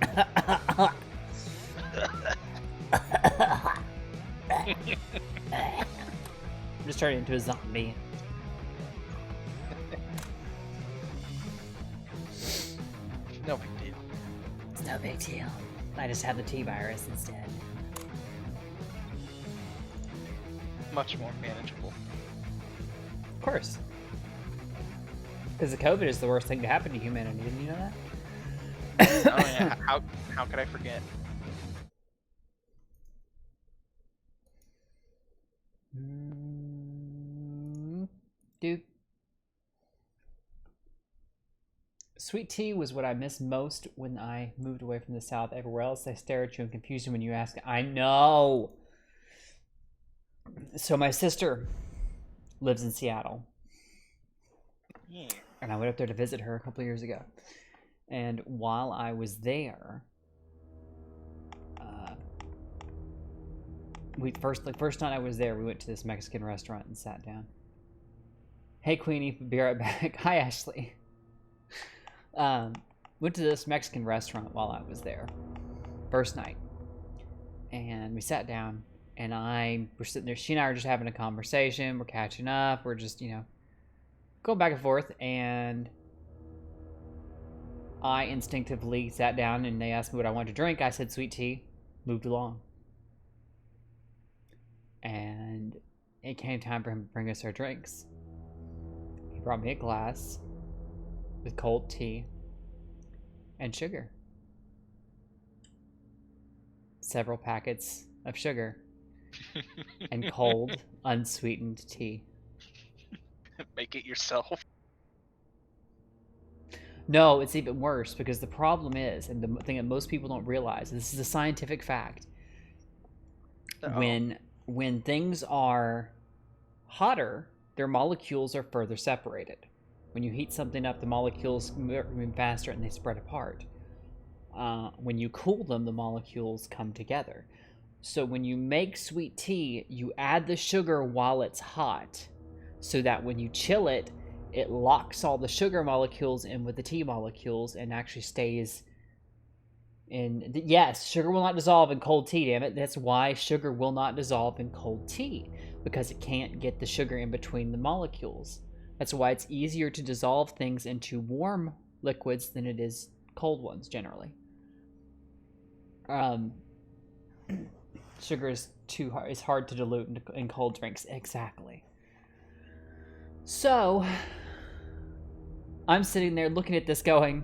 A: I'm just turning into a zombie.
B: No big deal.
A: It's no big deal. I just have the T-virus instead.
B: Much more manageable.
A: Of course. Because the COVID is the worst thing to happen to humanity. Didn't you know that?
B: Oh yeah. How could I forget?
A: Dude. Sweet tea was what I missed most when I moved away from the South. Everywhere else, they stare at you in confusion when you ask. I know. So my sister lives in Seattle.
B: Yeah.
A: And I went up there to visit her a couple of years ago. And while I was there, the first night I was there, we went to this Mexican restaurant and sat down. Hey, Queenie, be right back. Hi, Ashley. Went to this Mexican restaurant while I was there, first night, and we sat down, and we're sitting there. She and I are just having a conversation. We're catching up. We're just, going back and forth, and I instinctively sat down, and they asked me what I wanted to drink. I said sweet tea. Moved along, and it came time for him to bring us our drinks. He brought me a glass with cold tea and sugar. Several packets of sugar and cold, unsweetened tea.
B: Make it yourself.
A: No, it's even worse because the problem is, and the thing that most people don't realize, this is a scientific fact.
B: Uh-oh.
A: When things are hotter, their molecules are further separated. When you heat something up, the molecules move faster and they spread apart. When you cool them, the molecules come together. So when you make sweet tea, you add the sugar while it's hot, so that when you chill it, it locks all the sugar molecules in with the tea molecules and actually stays in. Yes, sugar will not dissolve in cold tea, damn it. That's why sugar will not dissolve in cold tea, because it can't get the sugar in between the molecules. That's why it's easier to dissolve things into warm liquids than it is cold ones, generally. Sugar is hard to dilute in cold drinks. Exactly. So, I'm sitting there looking at this going,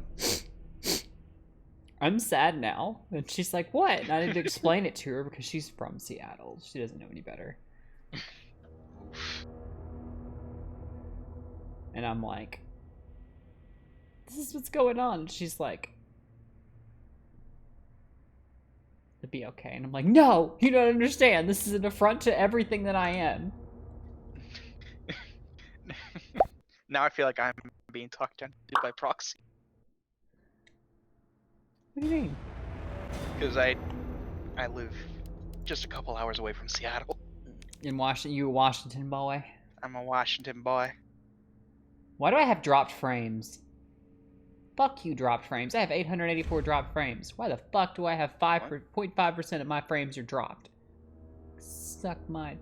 A: I'm sad now. And she's like, what? And I need to explain it to her because she's from Seattle. She doesn't know any better. And I'm like, this is what's going on. And she's like, it'll be okay. And I'm like, no, you don't understand. This is an affront to everything that I am.
B: Now I feel like I'm being talked to by proxy.
A: What do you mean?
B: Because I live just a couple hours away from Seattle.
A: In Washington? You a Washington boy?
B: I'm a Washington boy.
A: Why do I have dropped frames? Fuck you, dropped frames. I have 884 dropped frames. Why the fuck do I have 5.5% of my frames are dropped? Suck mine.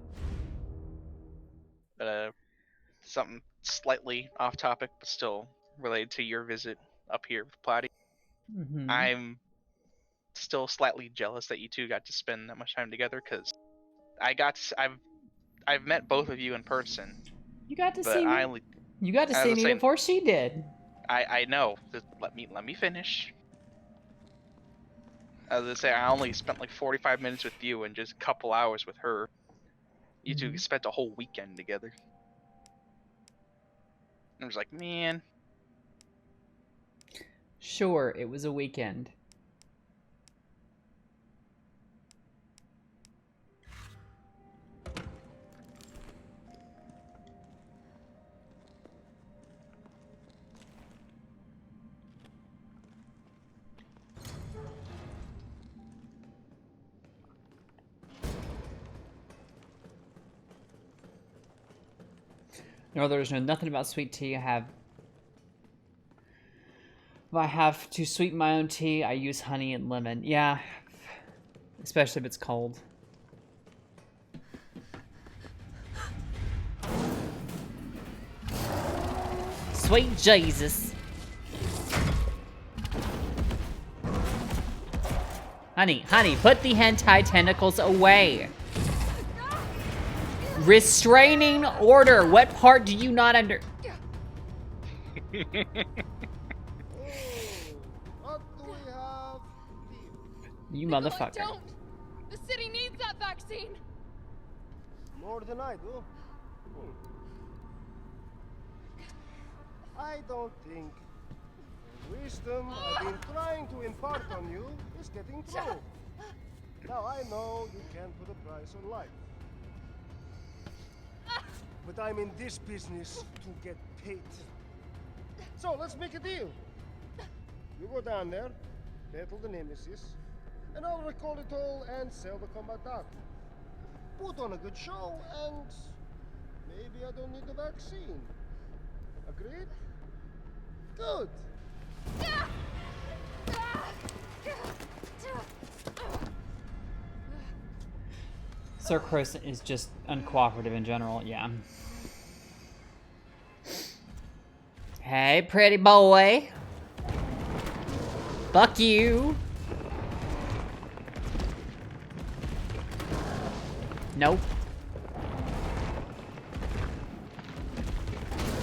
B: Something slightly off topic, but still related to your visit up here with Platy.
A: Mm-hmm.
B: I'm still slightly jealous that you two got to spend that much time together, because I've met both of you in person.
A: You got to see me. You got to
B: I
A: see
B: was
A: me
B: saying-
A: before she did.
B: I know. Just let me finish. As I say, I only spent like 45 minutes with you and just a couple hours with her. You two spent a whole weekend together. I was like, man.
A: Sure, it was a weekend. No, there's nothing about sweet tea. If I have to sweeten my own tea, I use honey and lemon. Yeah, especially if it's cold. Sweet Jesus. Honey, put the hentai tentacles away. Restraining order. What part do you not under...
C: What do we have here?
A: You
D: Nikolai,
A: motherfucker.
D: don't! The city needs that vaccine!
C: More than I do. I don't think the wisdom I've been trying to impart on you is getting through. Now I know you can't put a price on life. But I'm in this business to get paid. So let's make a deal. You go down there, battle the Nemesis, and I'll recall it all and sell the combat art. Put on a good show, and maybe I don't need the vaccine. Agreed? Good.
A: Sir Croson is just uncooperative in general, yeah. Hey, pretty boy. Fuck you. Nope.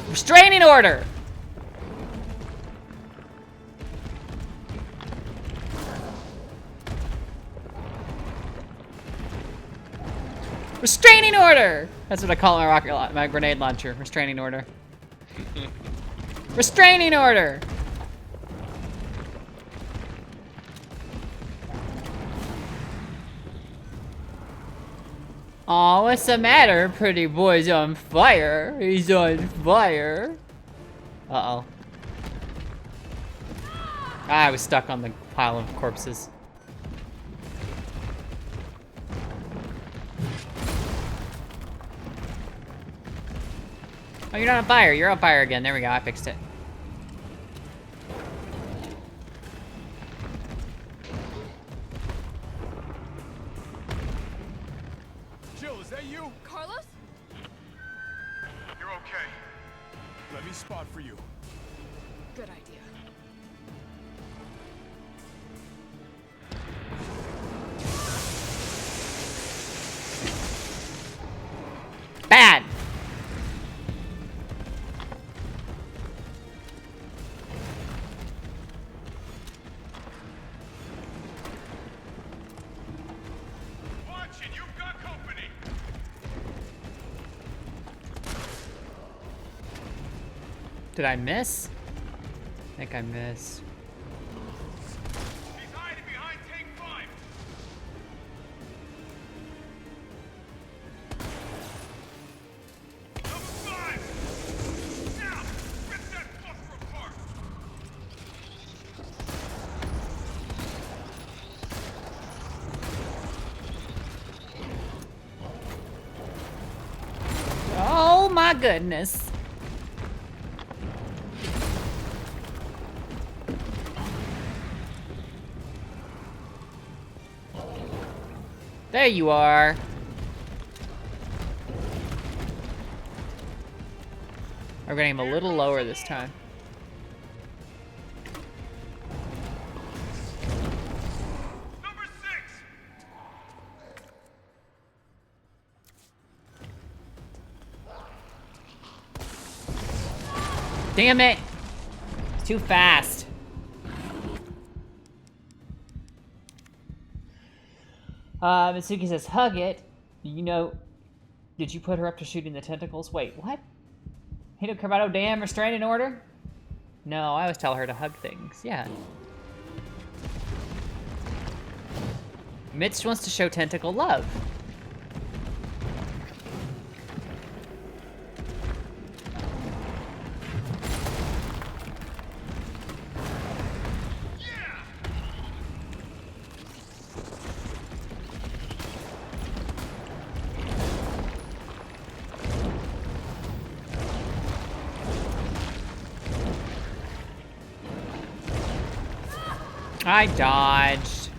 A: Restraining order! Restraining order! That's what I call my grenade launcher. Restraining order. Restraining order! Aw, what's the matter? Pretty boy's on fire. He's on fire. Uh-oh. I was stuck on the pile of corpses. Oh, you're not on fire. You're on fire again. There we go. I fixed it.
E: Jill, is that you?
D: Carlos?
E: You're okay. Let me spot for you.
D: Good idea.
A: Bad!
E: Watch it, you've got company.
A: Did I miss? I think I missed.
E: He's hiding behind tank 5. Number 5! Now, rip that fucker apart!
A: Oh my goodness. There you are. We're getting him a little lower this time.
E: Number 6!
A: Damn it! It's too fast. Mitsuki says, hug it. You know, did you put her up to shooting the tentacles? Wait, what? He don't care about no damn restraining order? No, I always tell her to hug things. Yeah. Mitch wants to show tentacle love. I dodged.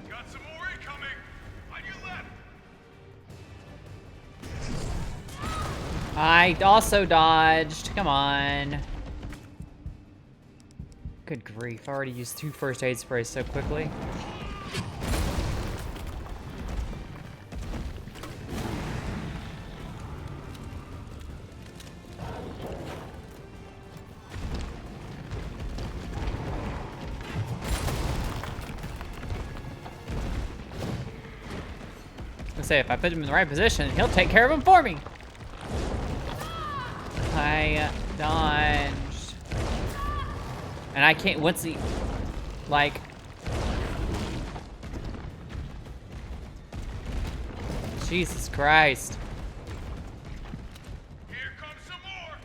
E: Got some more incoming! On your
A: I also dodged. Come on. Good grief, I already used 2 first aid sprays so quickly. Let's say if I put him in the right position, he'll take care of him for me. I dodged. And I can't, once he, like... Jesus Christ.
E: Here comes some more.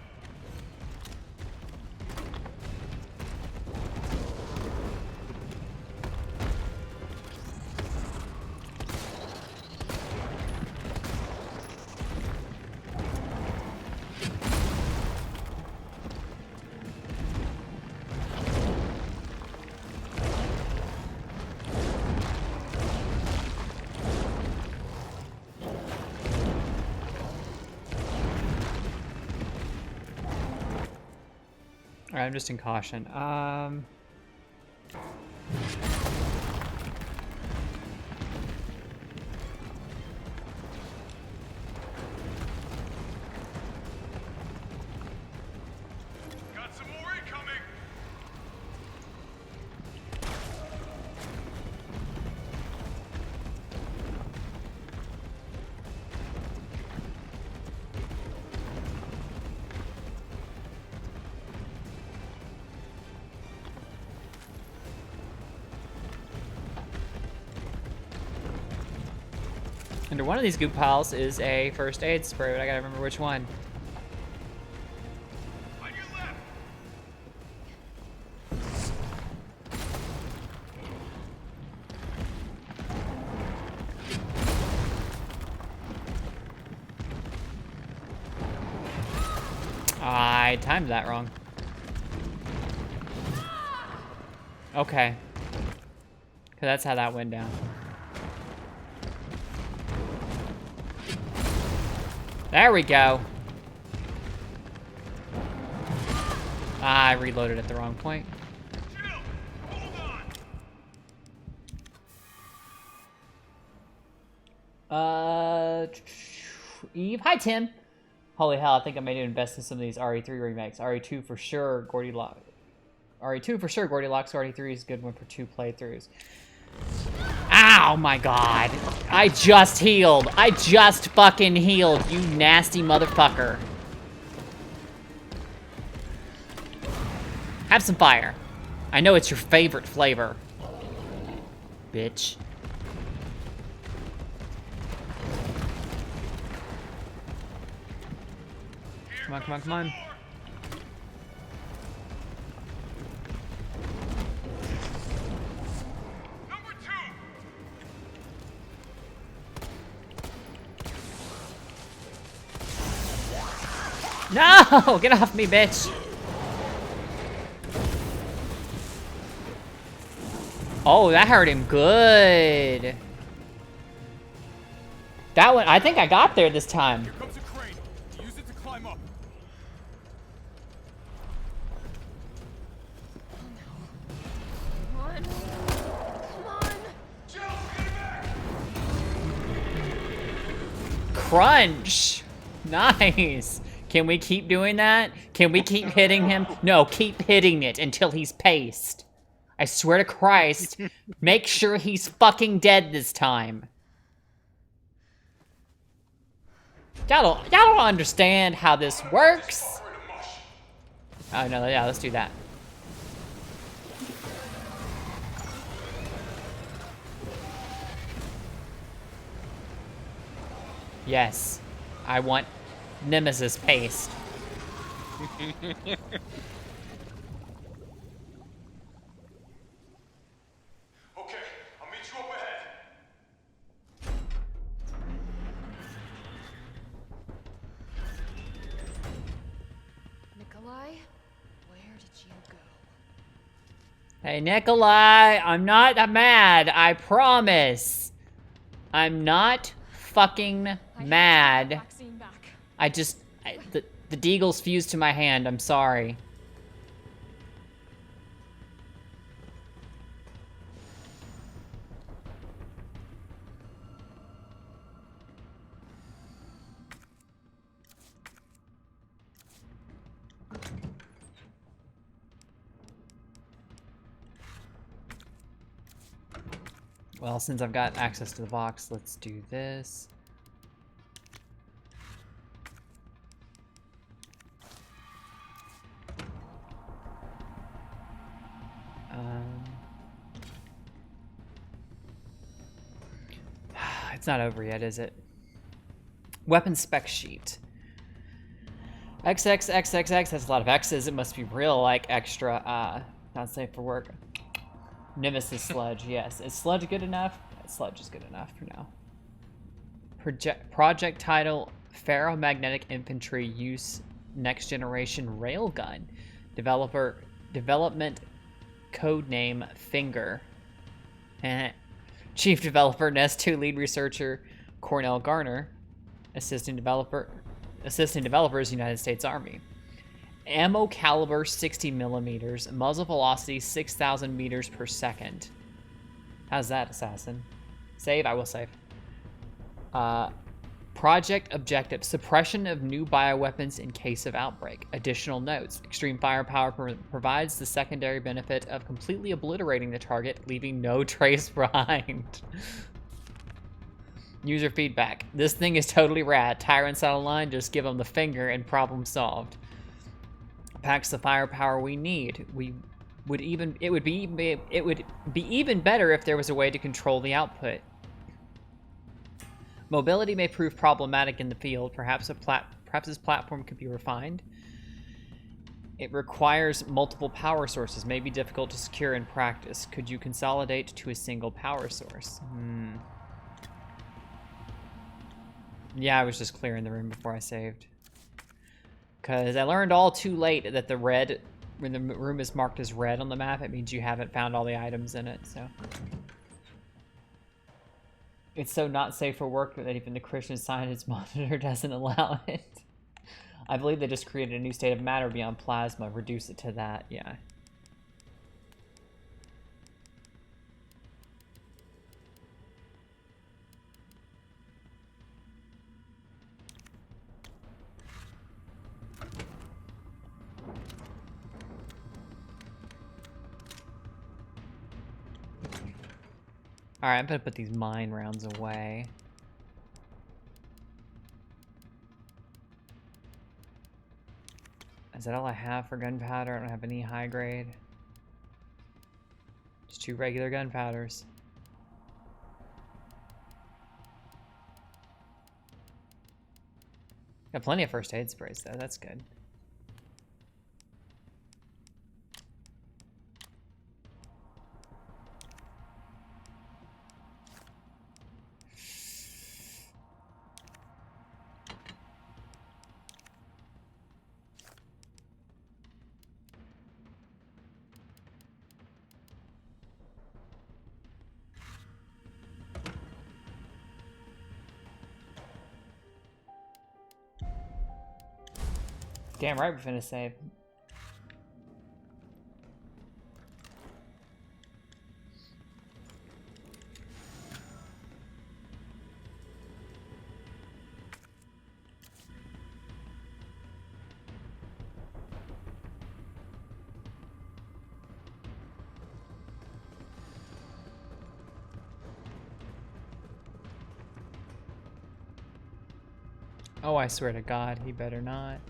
A: Alright, I'm just in caution.
E: Got some more incoming.
A: Under one of these goop piles is a first aid spray, but I gotta remember which one.
E: On your left.
A: I timed that wrong. Okay. 'Cause that's how that went down. There we go. Ah, I reloaded at the wrong point.
E: Chill. Hold on.
A: Eve, hi Tim. Holy hell, I think I may invest in some of these RE3 remakes. RE2 for sure, Goldilocks. RE2 for sure, Goldilocks. RE3 is a good one for 2 playthroughs. Ow, my god. I just healed. I just fucking healed, you nasty motherfucker. Have some fire. I know it's your favorite flavor. Bitch. Come on, come on, come on.
E: Number 2.
A: No! Get off me, bitch! Oh, that hurt him good. That one, I think I got there this time.
E: Here comes a crane. Use it to climb up.
D: Come on. Come on.
E: Jill, get back.
A: Crunch! Nice! Can we keep doing that? Can we keep hitting him? No, keep hitting it until he's paced. I swear to Christ, make sure he's fucking dead this time. Y'all don't understand how this works. Oh no, yeah, let's do that. Yes, I want Nemesis paste.
E: Okay, I'll meet you up ahead.
D: Nikolai, where did you go?
A: Hey, Nikolai, I'm not mad, I promise. I'm not fucking
D: I have to get
A: mad.
D: the vaccine back.
A: I just The deagle's fused to my hand. I'm sorry. Well, since I've got access to the box, let's do this. It's not over yet, is it? Weapon spec sheet. XXXXX has a lot of X's. It must be real, like extra, not safe for work. Nemesis Sludge, yes. Is Sludge good enough? Sludge is good enough for now. Project title, Ferromagnetic Infantry Use Next Generation Railgun. Development code name, Finger. Chief developer, Nest 2 lead researcher, Cornell Garner. Assistant developers, United States Army. Ammo caliber 60 millimeters. Muzzle velocity 6,000 meters per second. How's that, Assassin? Save? I will save. Project objective. Suppression of new bioweapons in case of outbreak. Additional notes. Extreme firepower provides the secondary benefit of completely obliterating the target, leaving no trace behind. User feedback. This thing is totally rad. Tyrants out of line, just give them the finger and problem solved. Packs the firepower we need. It would be even better if there was a way to control the output. Mobility may prove problematic in the field. Perhaps this platform could be refined. It requires multiple power sources. May be difficult to secure in practice. Could you consolidate to a single power source? Yeah, I was just clearing the room before I saved. Because I learned all too late that when the room is marked as red on the map, it means you haven't found all the items in it, so. It's so not safe for work that even the Christian Scientist monitor doesn't allow it. I believe they just created a new state of matter beyond plasma, reduce it to that, yeah. Alright, I'm gonna put these mine rounds away. Is that all I have for gunpowder? I don't have any high grade. Just 2 regular gunpowders. Got plenty of first aid sprays though, that's good. Damn right we're finna save. Oh, I swear to God, he better not.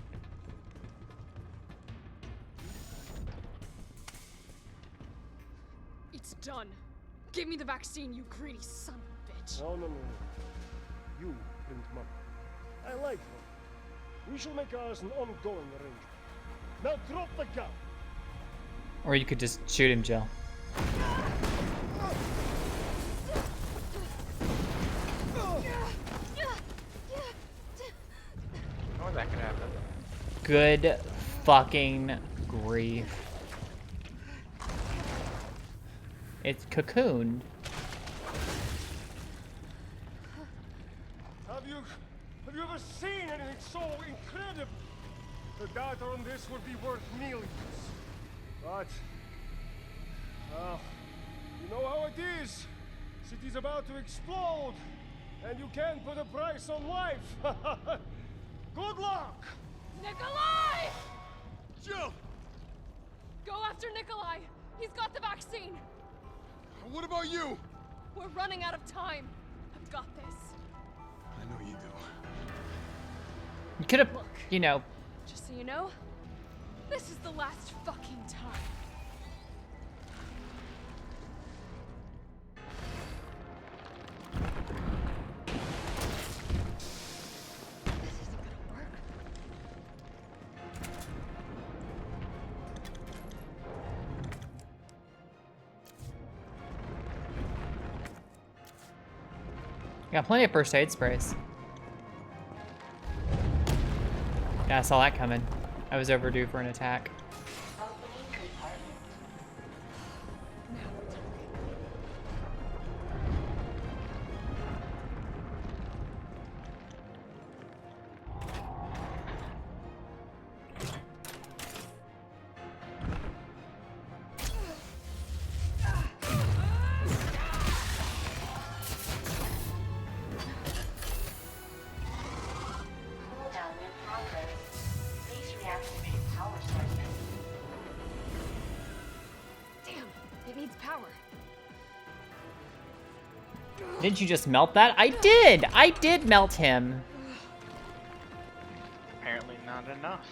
D: It's done. Give me the vaccine, you greedy son of a bitch.
C: No. You print money. I like money. We shall make ours an ongoing arrangement. Now drop the gun.
A: Or you could just shoot him, Jill.
B: Oh, that could happen.
A: Good fucking grief. It's cocooned.
C: Have you Have you ever seen anything so incredible? The data on this would be worth millions. But, well, you know how it is. City's about to explode, and you can't put a price on life. Good luck!
D: Nikolai!
E: Jill!
D: Go after Nikolai! He's got the vaccine!
E: What about you?
D: We're running out of time. I've got this.
E: I know you do.
A: You could have,
D: Look.
A: you know.
D: Just so you know, this is the last fucking time. This isn't gonna work.
A: Got plenty of first aid sprays. Yeah, I saw that coming. I was overdue for an attack.
D: Now we're talking.
F: Cooldown in progress. Please reactivate power sources.
D: Damn, it needs power.
A: Didn't you just melt that? I did! I did melt him.
B: Apparently not enough.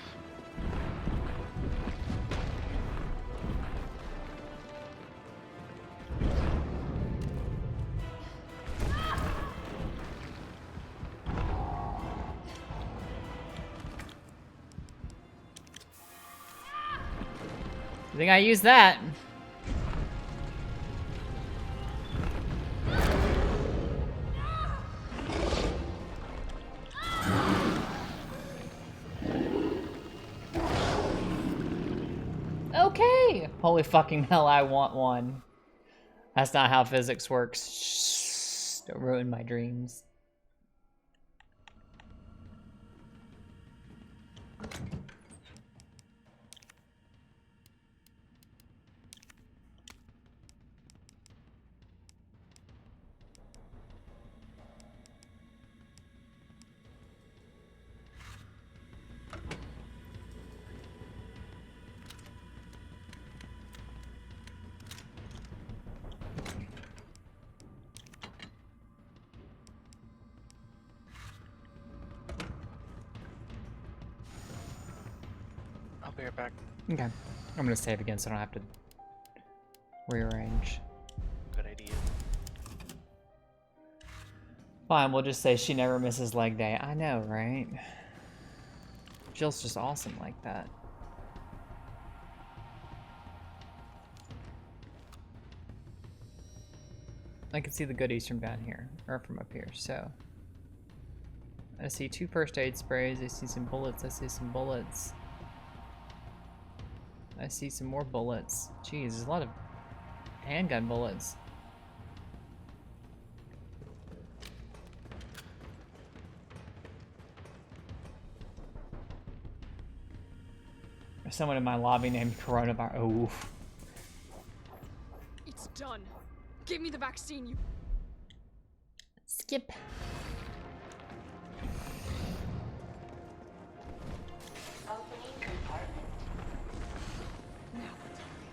A: I think I used that. Okay. Holy fucking hell, I want one. That's not how physics works. Shh, don't ruin my dreams.
B: I'll be right back.
A: Okay. I'm gonna save again so I don't have to rearrange.
B: Good idea.
A: Fine, we'll just say she never misses leg day. I know, right? Jill's just awesome like that. I can see the goodies from down here, or from up here, so. I see 2 first aid sprays, I see some bullets, I see some bullets. I see some more bullets. Jeez, there's a lot of handgun bullets. There's someone in my lobby named Coronavirus. Oh.
D: It's done. Give me the vaccine, you.
A: Skip.
F: Opening compartment.
D: Now we're talking.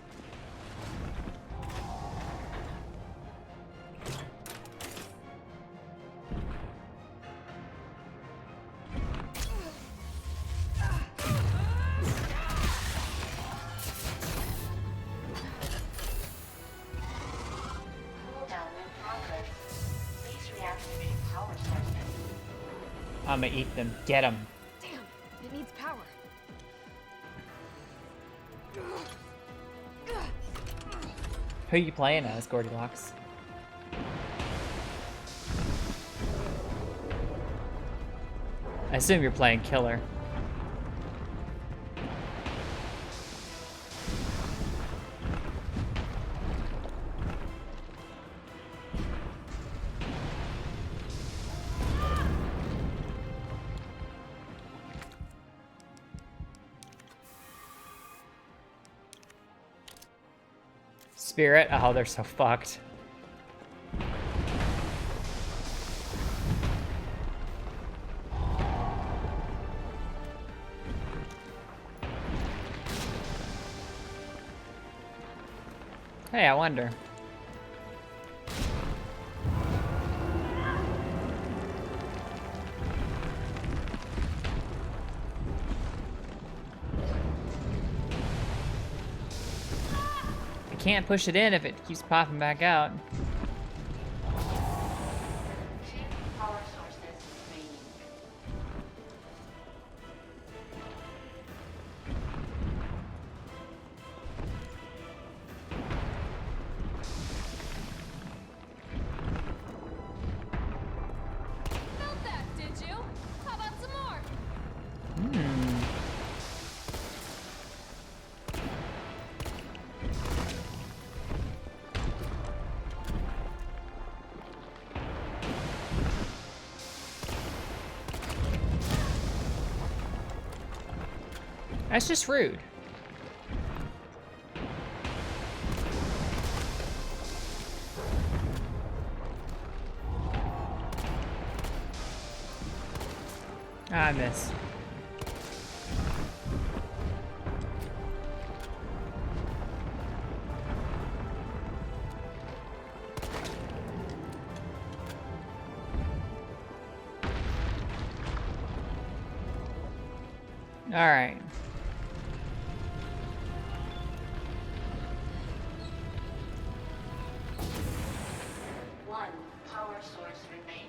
F: Cooldown in progress. Please reactivate power sources.
A: I'ma eat them. Get them.
D: Damn, it needs power.
A: Who you playing as, Goldilocks? I assume you're playing Killer. Spirit. Oh, they're so fucked. Hey, I wonder. I can't push it in if it keeps popping back out.
F: Two power sources remaining.
D: Felt that, did you? How about some more?
A: That's just rude. Ah, I miss. All right.
F: One power source remaining.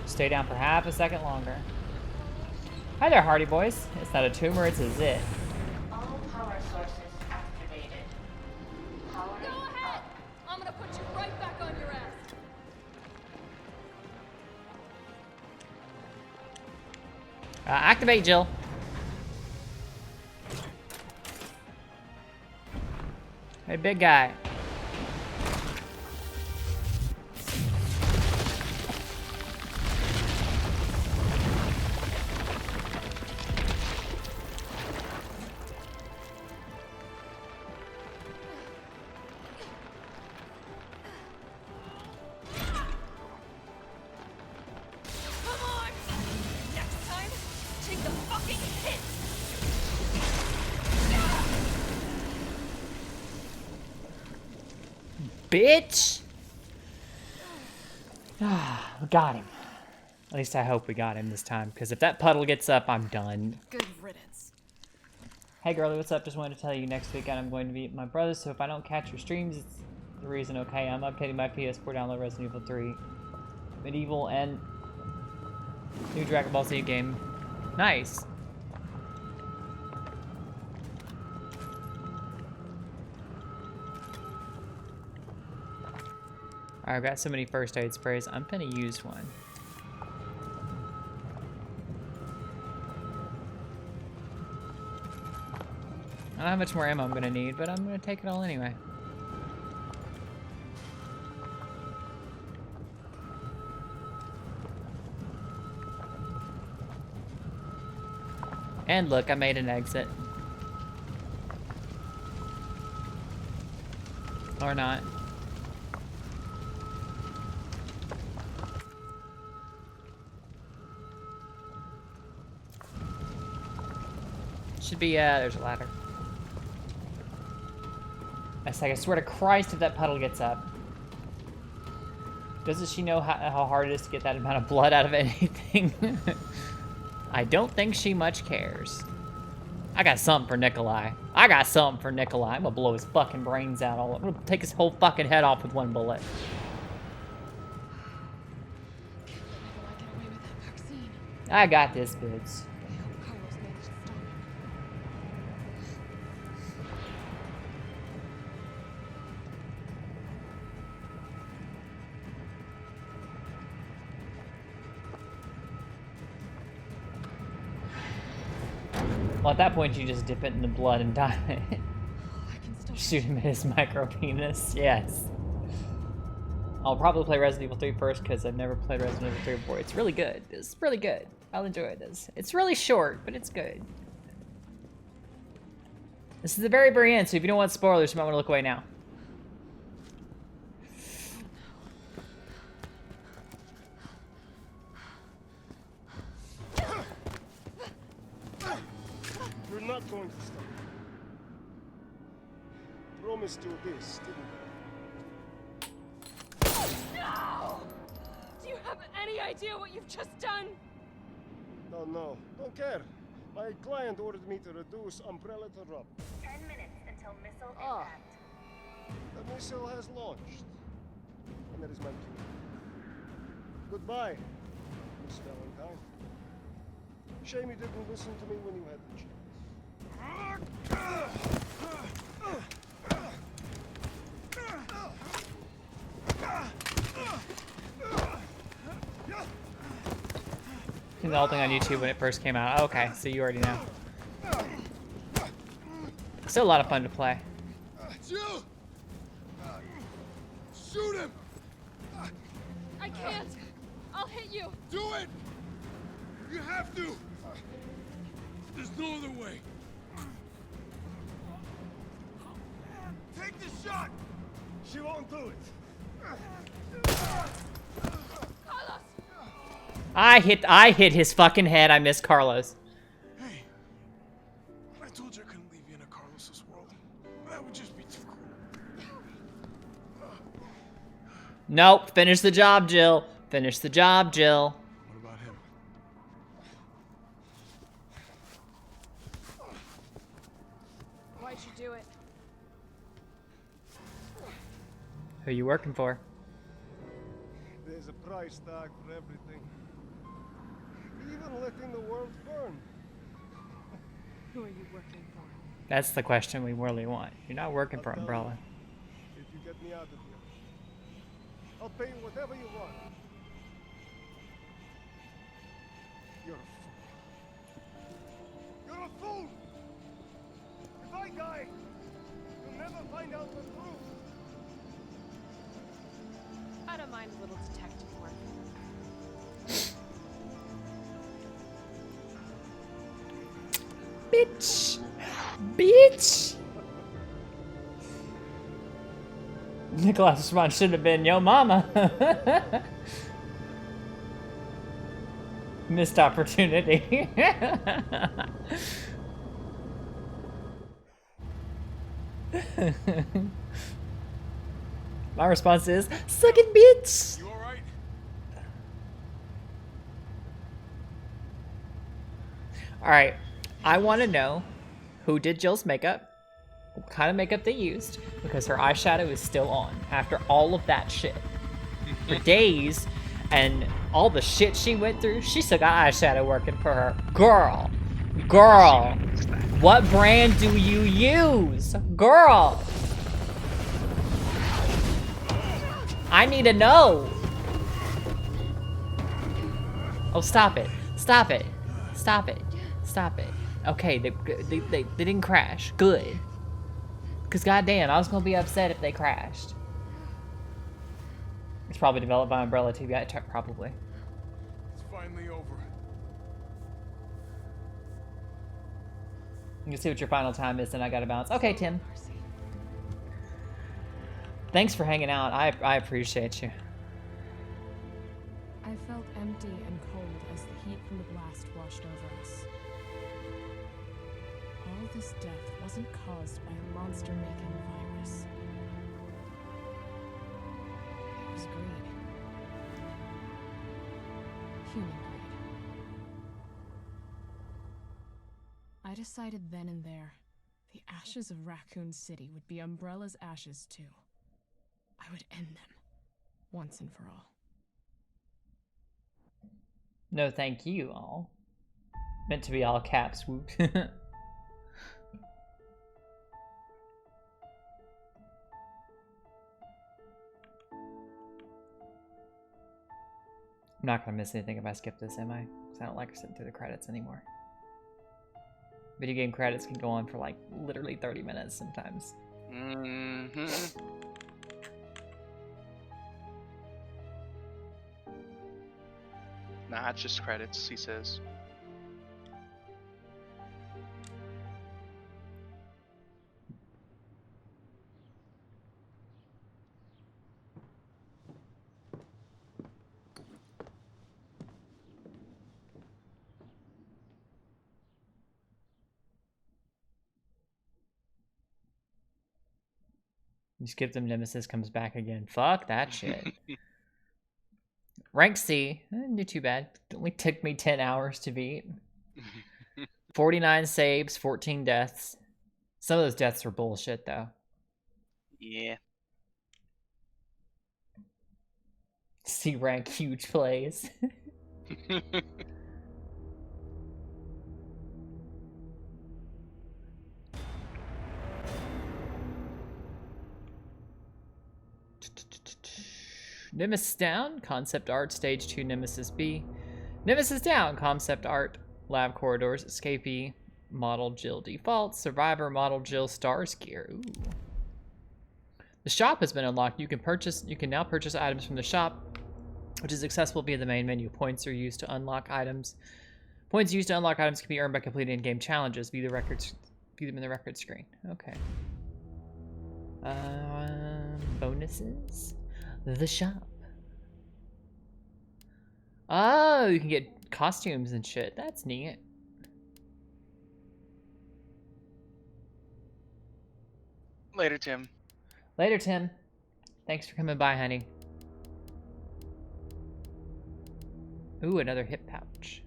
A: Stay down for half a second longer. Hi there, Hardy Boys. It's not a tumor, it's a zit.
F: All power sources activated. Powering
D: Go ahead!
F: up.
D: I'm gonna put you right back on your ass.
A: Activate, Jill. Hey, big guy.
D: Come on! Next time, take the fucking hit!
A: Bitch! We got him. At least I hope we got him this time, because if that puddle gets up, I'm done.
D: Good riddance.
A: Hey girlie, what's up? Just wanted to tell you next weekend I'm going to be at my brother's, so if I don't catch your streams, it's the reason. Okay, I'm updating my PS4, download Resident Evil 3, Medieval, and new Dragon Ball Z game. Nice. Alright, I've got so many first aid sprays. I'm gonna use one. I don't know how much more ammo I'm gonna need, but I'm gonna take it all anyway. And look, I made an exit. Or not. Should be, there's a ladder. It's like, I swear to Christ if that puddle gets up. Doesn't she know how hard it is to get that amount of blood out of anything? I don't think she much cares. I got something for Nikolai. I got something for Nikolai. I'm gonna blow his fucking brains out. I'm gonna take his whole fucking head off with one bullet.
D: How do I get away with that vaccine?
A: I got this, bitch.
D: I hope Carlos managed to stop it.
A: Well, at that point, you just dip it in the blood and die.
D: I can still
A: Shoot him in his micro penis. Yes. I'll probably play Resident Evil 3 first because I've never played Resident Evil 3 before. It's really good. It's really good. I'll enjoy this. It's really short, but it's good. This is the very, very end, so if you don't want spoilers, you might want to look away now.
C: You're not going to stop. Promised you this, didn't
D: No! Do you have any idea what you've just done?
C: I? No, don't care. My client ordered me to reduce Umbrella to rubble.
F: 10 minutes until missile
C: Ah.
F: impact.
C: The missile has launched. And that is my cue. Goodbye, Miss Valentine. Shame you didn't listen to me when you had the chance.
A: Seen the whole thing on YouTube when it first came out. Okay, so you already know. Still a lot of fun to play.
E: Jill! Shoot him!
D: I can't. I'll hit you.
E: Do it! You have to! There's no other way. Take the shot!
C: She won't do it.
D: Carlos!
A: I hit his fucking head. I missed Carlos.
E: Hey, I told you I couldn't leave you in a Carlos's world. That would just be too cruel.
A: Nope. Finish the job, Jill. Finish the job, Jill.
E: What about him?
D: Why'd you do it?
A: Who you working for?
C: There's a price tag for everything. Even letting the world burn.
D: Who are you working for?
A: That's the question we really want. You're not working for Umbrella.
C: If you get me out of here, I'll pay you whatever you want. You're a fool. You're a fool! If I die, you'll never find out the truth.
D: I don't mind a little detective work.
A: Bitch! Bitch! Nicholas' response should have been, yo mama. Missed opportunity. My response is, suck it, bitch!
E: You alright?
A: Alright, I want to know who did Jill's makeup, what kind of makeup they used, because her eyeshadow is still on after all of that shit. For days, and all the shit she went through, she still got eyeshadow working for her. Girl! Girl! What brand do you use? Girl! I need to know! Oh, stop it. Stop it. Stop it. Stop it. Okay, they didn't crash. Good. Because goddamn, I was going to be upset if they crashed. It's probably developed by Umbrella TV. Probably.
E: It's finally over.
A: You can see what your final time is, and I gotta bounce. Okay, Tim. Thanks for hanging out. I appreciate you.
G: I felt empty and cold as the heat from the blast washed over us. All this death wasn't caused by a monster-making virus. It was greed. Human greed. I decided then and there, the ashes of Raccoon City would be Umbrella's ashes too. I would end them, once and for all.
A: No, thank you, all. Meant to be all caps. Whoop. I'm not gonna miss anything if I skip this, am I? Because I don't like sitting through the credits anymore. Video game credits can go on for like literally 30 minutes sometimes.
B: Mm-hmm. Nah, it's just credits, he says.
A: You skip them, Nemesis comes back again. Fuck that shit. Rank C. Didn't do too bad. It only took me 10 hours to beat. 49 saves, 14 deaths. Some of those deaths were bullshit, though.
B: Yeah.
A: C rank huge plays. Nemesis down, concept art, stage 2, Nemesis B. Nemesis down, concept art, lab corridors, escapee, model Jill default, survivor, model Jill stars gear. Ooh. The shop has been unlocked. You can now purchase items from the shop, which is accessible via the main menu. Points are used to unlock items. Points used to unlock items can be earned by completing in-game challenges. View them in the record screen. Okay. Bonuses. The shop. Oh, you can get costumes and shit. That's neat.
B: Later, Tim.
A: Later, Tim. Thanks for coming by, honey. Ooh, another hip pouch.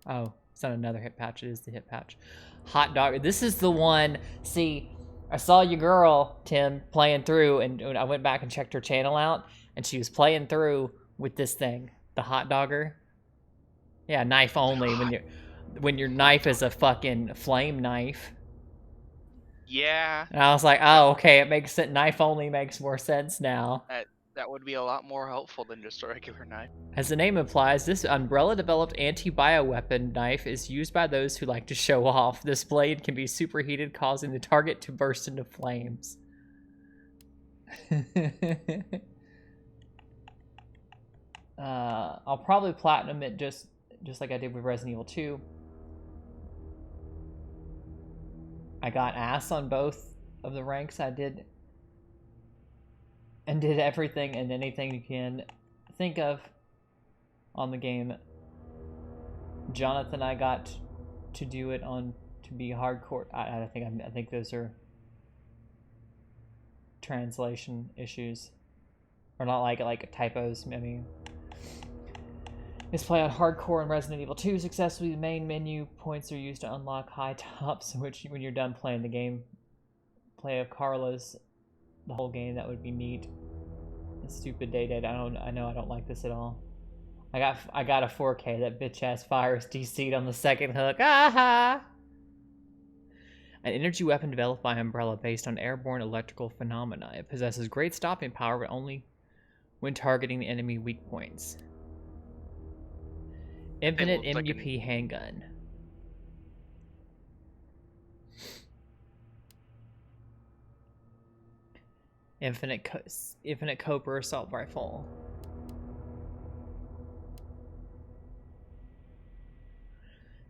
A: Oh, it's not another hip pouch. It is the hip pouch. Hot dog. This is the one. See, I saw your girl, Tim, playing through, and I went back and checked her channel out, and she was playing through with this thing, the hot dogger. Yeah, knife only. When your knife is a fucking flame knife.
B: Yeah.
A: And I was like, oh, okay, it makes it knife only makes more sense now.
B: That would be a lot more helpful than just a regular knife.
A: As the name implies, this Umbrella-developed anti-bioweapon knife is used by those who like to show off. This blade can be superheated, causing the target to burst into flames. I'll probably platinum it just like I did with Resident Evil 2. I got ass on both of the ranks. I did everything and anything you can think of on the game. Jonathan, I got to do it to be hardcore. I think those are translation issues, or not like typos. I mean, let's play on hardcore in Resident Evil 2 successfully. The main menu points are used to unlock high tops, which when you're done playing the game, play of Carla's the whole game. That would be neat. Stupid day date. I know I don't like this at all. I got a 4K. That bitch ass fire is DC'd on the second hook. Aha! An energy weapon developed by Umbrella based on airborne electrical phenomena. It possesses great stopping power, but only when targeting the enemy weak points. Infinite MUP handgun. Infinite Cobra assault rifle.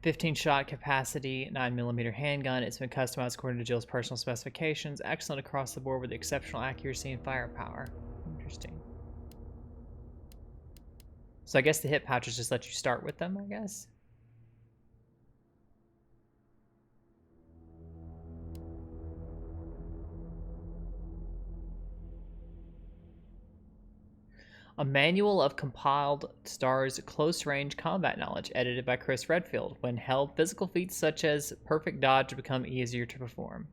A: .15 shot capacity, 9mm handgun. It's been customized according to Jill's personal specifications. Excellent across the board with exceptional accuracy and firepower. Interesting. So I guess the hip pouches just let you start with them, I guess. A manual of compiled STAR's close-range combat knowledge, edited by Chris Redfield. When held, physical feats such as perfect dodge become easier to perform.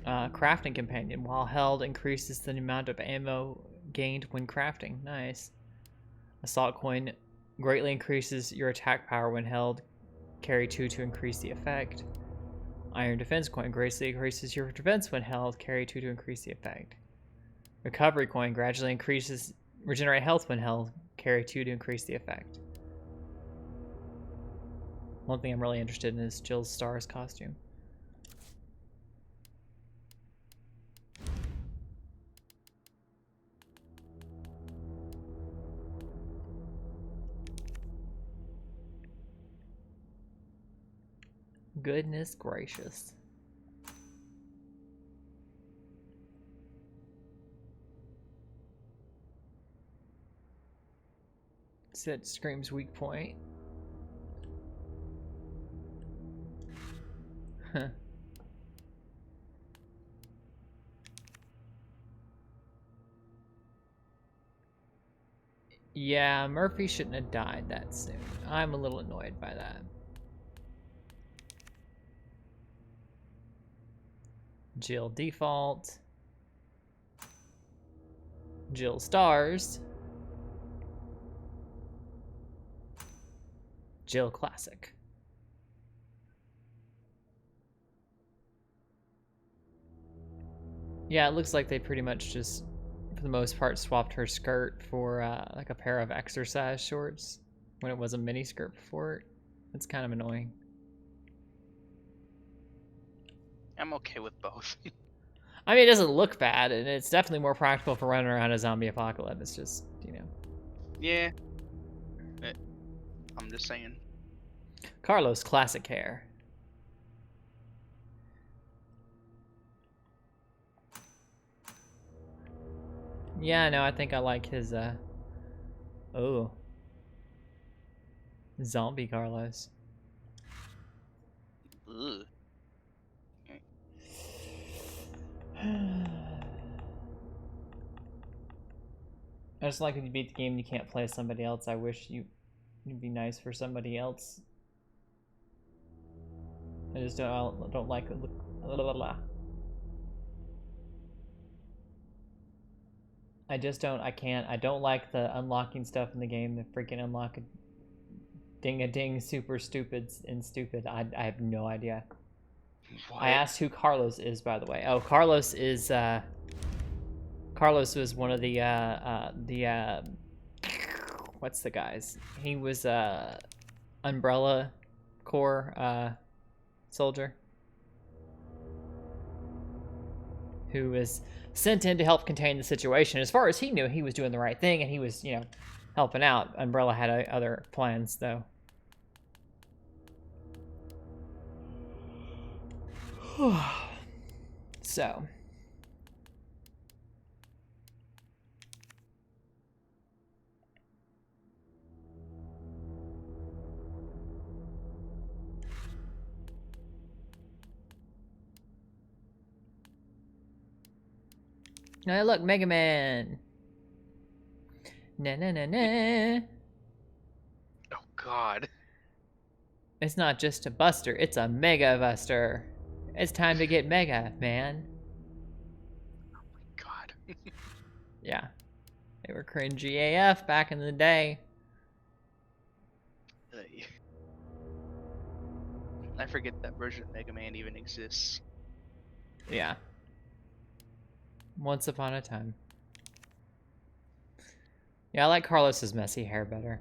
A: Crafting companion. While held, increases the amount of ammo gained when crafting. Nice. Assault coin greatly increases your attack power when held. Carry 2 to increase the effect. Iron defense coin greatly increases your defense when held. Carry 2 to increase the effect. Recovery coin gradually increases regenerate health when held. Carry 2 to increase the effect. One thing I'm really interested in is Jill's Stars costume. Goodness gracious. That screams weak point. Huh. Yeah, Murphy shouldn't have died that soon. I'm a little annoyed by that. Jill default. Jill stars. Jill classic. Yeah, it looks like they pretty much just, for the most part, swapped her skirt for like a pair of exercise shorts when it was a mini skirt before. It's kind of annoying.
B: I'm okay with both.
A: I mean, it doesn't look bad, and it's definitely more practical for running around a zombie apocalypse. It's just, you know.
B: Yeah. I'm just saying.
A: Carlos classic hair. Yeah, no, I think I like his, oh. Zombie Carlos.
B: Ugh.
A: I just like when you beat the game and you can't play as somebody else. I wish you'd be nice for somebody else. I just don't like it. I don't like the unlocking stuff in the game. The freaking unlock ding-a-ding super stupid and stupid. I have no idea.
B: What?
A: I asked who Carlos is, by the way. Oh, Carlos is, Carlos was one of the what's the guys? He was, Umbrella Corps, soldier. Who was sent in to help contain the situation. As far as he knew, he was doing the right thing, and he was, you know, helping out. Umbrella had other plans, though. So. Now look, Mega Man. Na na na na.
B: Oh God.
A: It's not just a buster, it's a mega buster. It's time to get mega, man.
B: Oh my God.
A: Yeah. They were cringy AF back in the day.
B: I forget that version of Mega Man even exists.
A: Yeah. Once upon a time. Yeah, I like Carlos's messy hair better.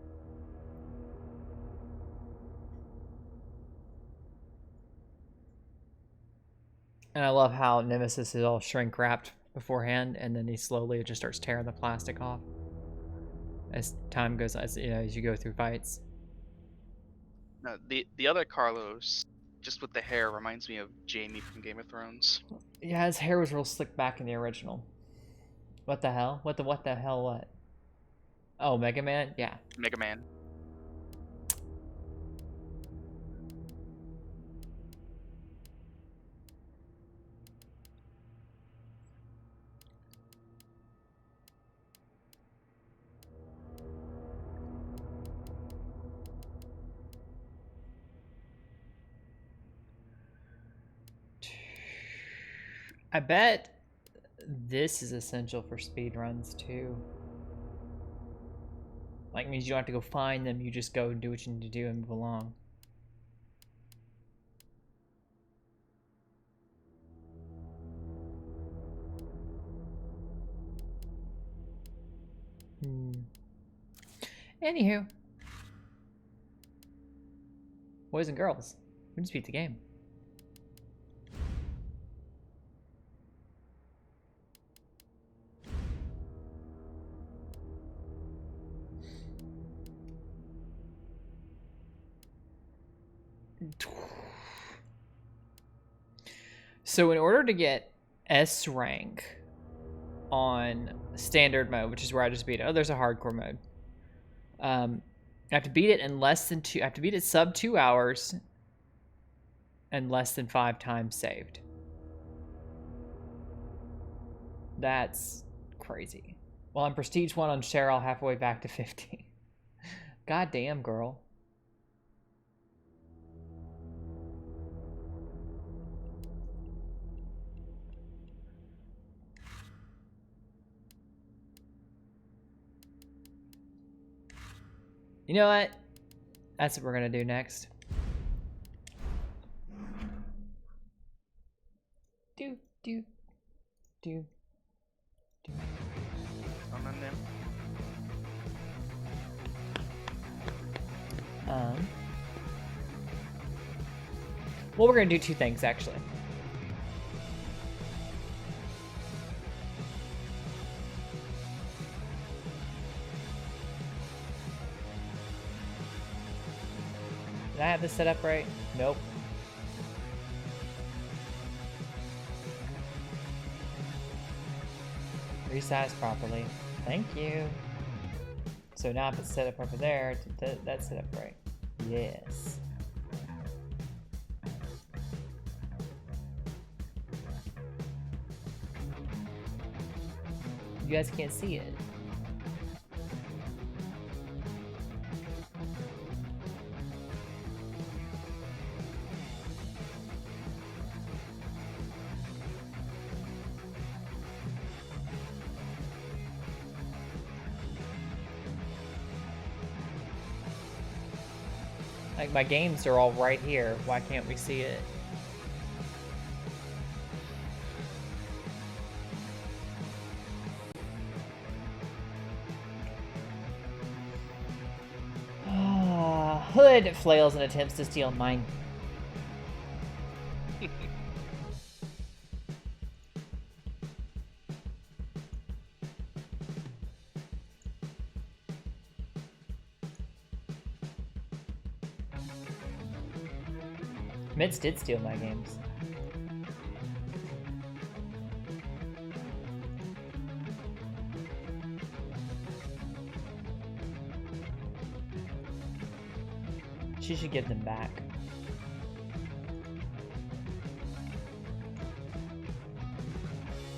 A: And I love how Nemesis is all shrink wrapped beforehand, and then he slowly just starts tearing the plastic off as time goes, as you know, as you go through fights.
B: No, the other Carlos, just with the hair, reminds me of Jaime from Game of Thrones.
A: Yeah, his hair was real slick back in the original. What the hell? What the hell? What? Oh, Mega Man? Yeah.
B: Mega Man.
A: I bet this is essential for speed runs too. Like, means you don't have to go find them, you just go and do what you need to do and move along. Anywho. Boys and girls, we just beat the game. So in order to get S rank on standard mode, which is where I just beat it, oh, there's a hardcore mode. I have to beat it in less than I have to beat it sub 2 hours and less than 5 times saved. That's crazy. Well, I'm Prestige 1 on Cheryl, halfway back to 50. God damn, girl. You know what? That's what we're gonna do next. Do, do, do, do. Well, we're gonna do 2 things actually. Did I have this set up right? Nope. Resize properly. Thank you. So now if it's set up over there, that's set up right. Yes. You guys can't see it. Like, my games are all right here. Why can't we see it? Hood flails and attempts to steal mine. Mitz did steal my games. She should give them back.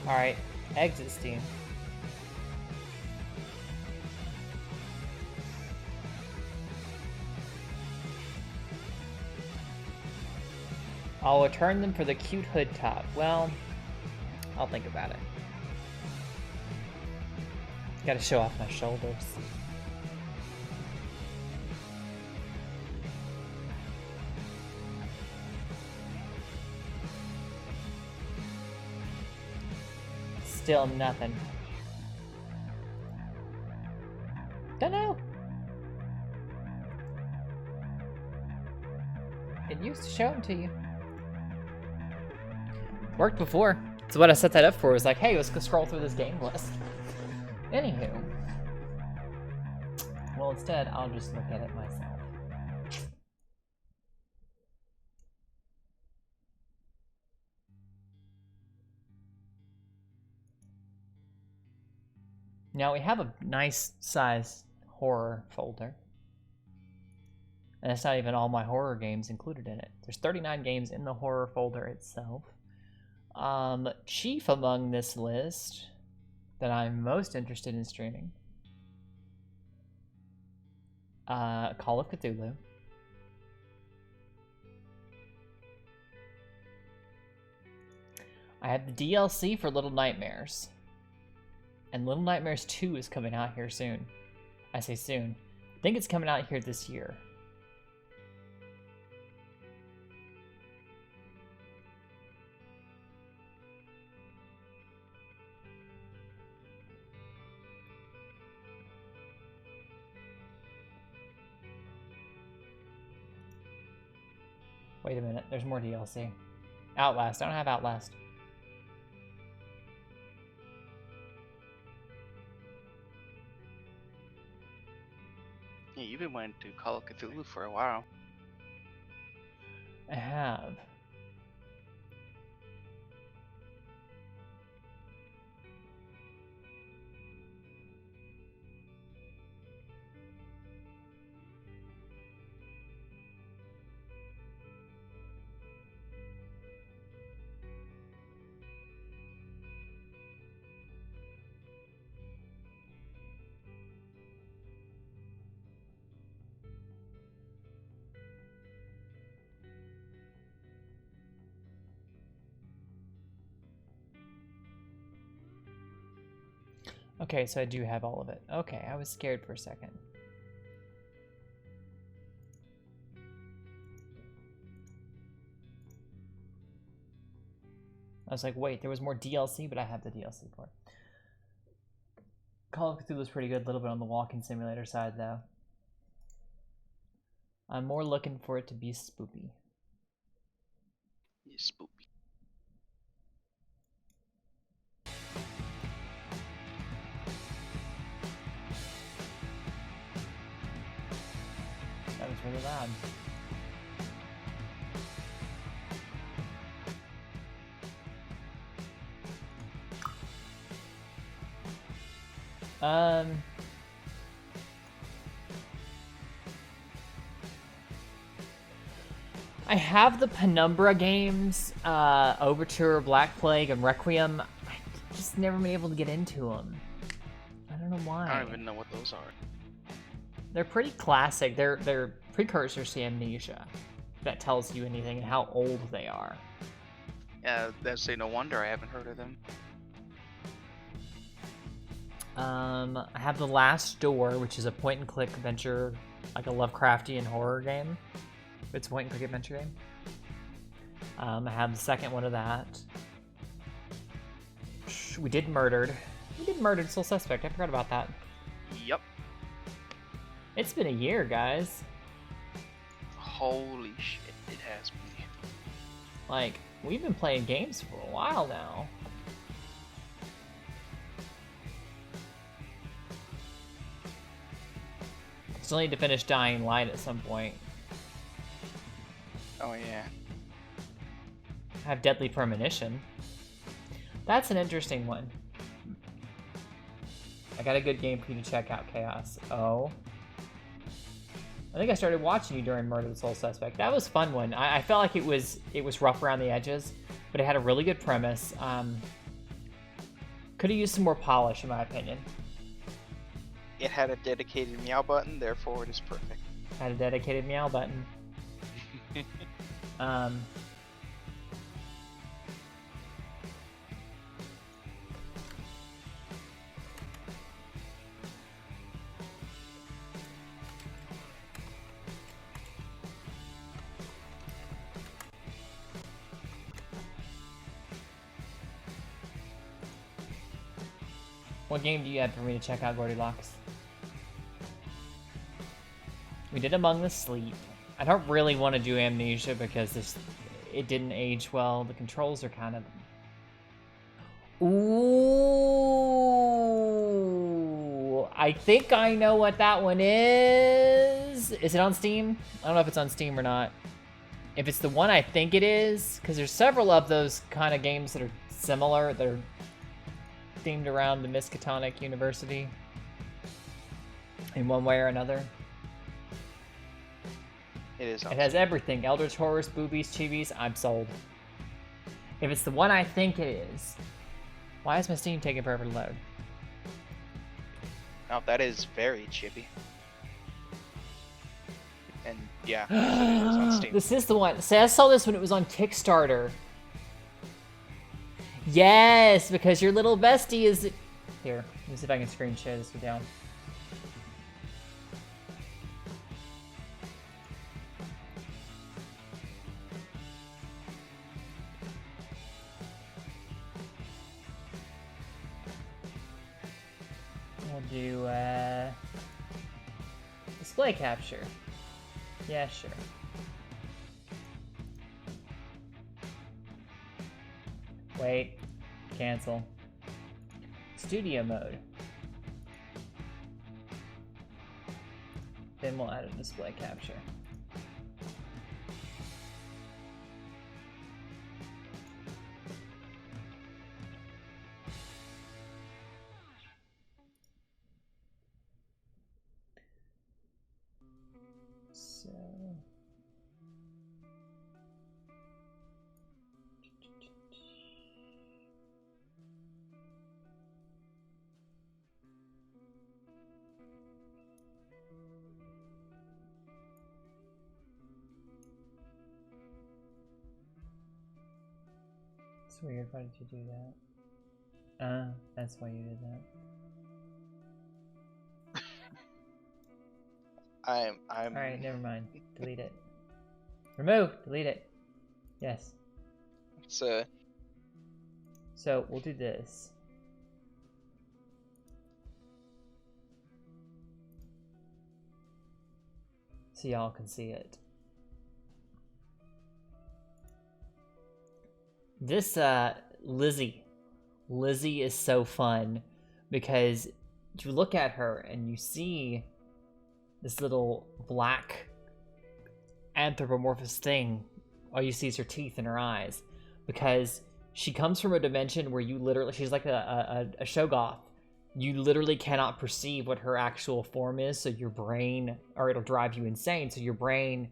A: Alright, exit Steam. I'll return them for the cute hood top. Well, I'll think about it. Gotta show off my shoulders. Still nothing. Don't know. It used to show them to you. Worked before. So what I set that up for was like, hey, let's go scroll through this game list. Anywho. Well, instead, I'll just look at it myself. Now we have a nice size horror folder. And it's not even all my horror games included in it. There's 39 games in the horror folder itself. Chief among this list that I'm most interested in streaming. Call of Cthulhu. I have the DLC for Little Nightmares. And Little Nightmares 2 is coming out here soon. I say soon. I think it's coming out here this year. Wait a minute, there's more DLC. Outlast, I don't have Outlast.
B: Yeah, you've been wanting to Call of Cthulhu for a while.
A: I have. Okay, so I do have all of it. Okay, I was scared for a second. I was like, wait, there was more DLC, but I have the DLC for it. Call of Cthulhu is pretty good, a little bit on the walking simulator side, though. I'm more looking for it to be spoopy.
B: Yeah, spoopy.
A: That was really loud. I have the Penumbra games, Overture, Black Plague, and Requiem. I just never been able to get into them. I don't know why.
B: I don't even know what those are.
A: They're pretty classic. They're precursors to Amnesia. If that tells you anything and how old they are.
B: Yeah, that's no wonder I haven't heard of them.
A: I have The Last Door, which is a point-and-click adventure, like a Lovecraftian horror game. It's a point-and-click adventure game. I have the second one of that. We did Murdered. We did Murdered Sole Suspect. I forgot about that.
B: Yep.
A: It's been a year, guys.
B: Holy shit, it has been.
A: Like, we've been playing games for a while now. Still need to finish Dying Light at some point.
B: Oh yeah.
A: I have Deadly Premonition. That's an interesting one. I got a good game for you to check out, Chaos. Oh. I think I started watching you during Murder the Sole Suspect. That was a fun one. I felt like it was rough around the edges, but it had a really good premise. Could have used some more polish, in my opinion.
B: It had a dedicated meow button, therefore it is perfect.
A: Had a dedicated meow button. What game do you have for me to check out, Goldilocks? We did Among the Sleep. I don't really want to do Amnesia because it didn't age well. The controls are kind of... Ooh! I think I know what that one is. Is it on Steam? I don't know if it's on Steam or not. If it's the one I think it is, because there's several of those kind of games that are similar, that are themed around the Miskatonic University in one way or another.
B: It is.
A: It has everything. Eldritch Horrors, boobies, chibies. I'm sold. If it's the one I think it is. Why is my Steam taking forever to load?
B: Oh, that is very chippy. And yeah, it is on Steam.
A: This is the one. See, I saw this when it was on Kickstarter. Yes, because your little bestie is... Here, let me see if I can screen share this down. We'll do, display capture. Yeah, sure. Wait. Cancel. Studio mode. Then we'll add a display capture. So... It's weird, why did you do that? That's why you did that.
B: I'm.
A: Alright, never mind. Delete it. Remove! Delete it. Yes.
B: It's
A: So, we'll do this. So y'all can see it. This, Lizzie. Lizzie is so fun because you look at her and you see this little black anthropomorphous thing. All you see is her teeth and her eyes, because she comes from a dimension where you literally, she's like a Shoggoth. You literally cannot perceive what her actual form is, so your brain, or it'll drive you insane, so your brain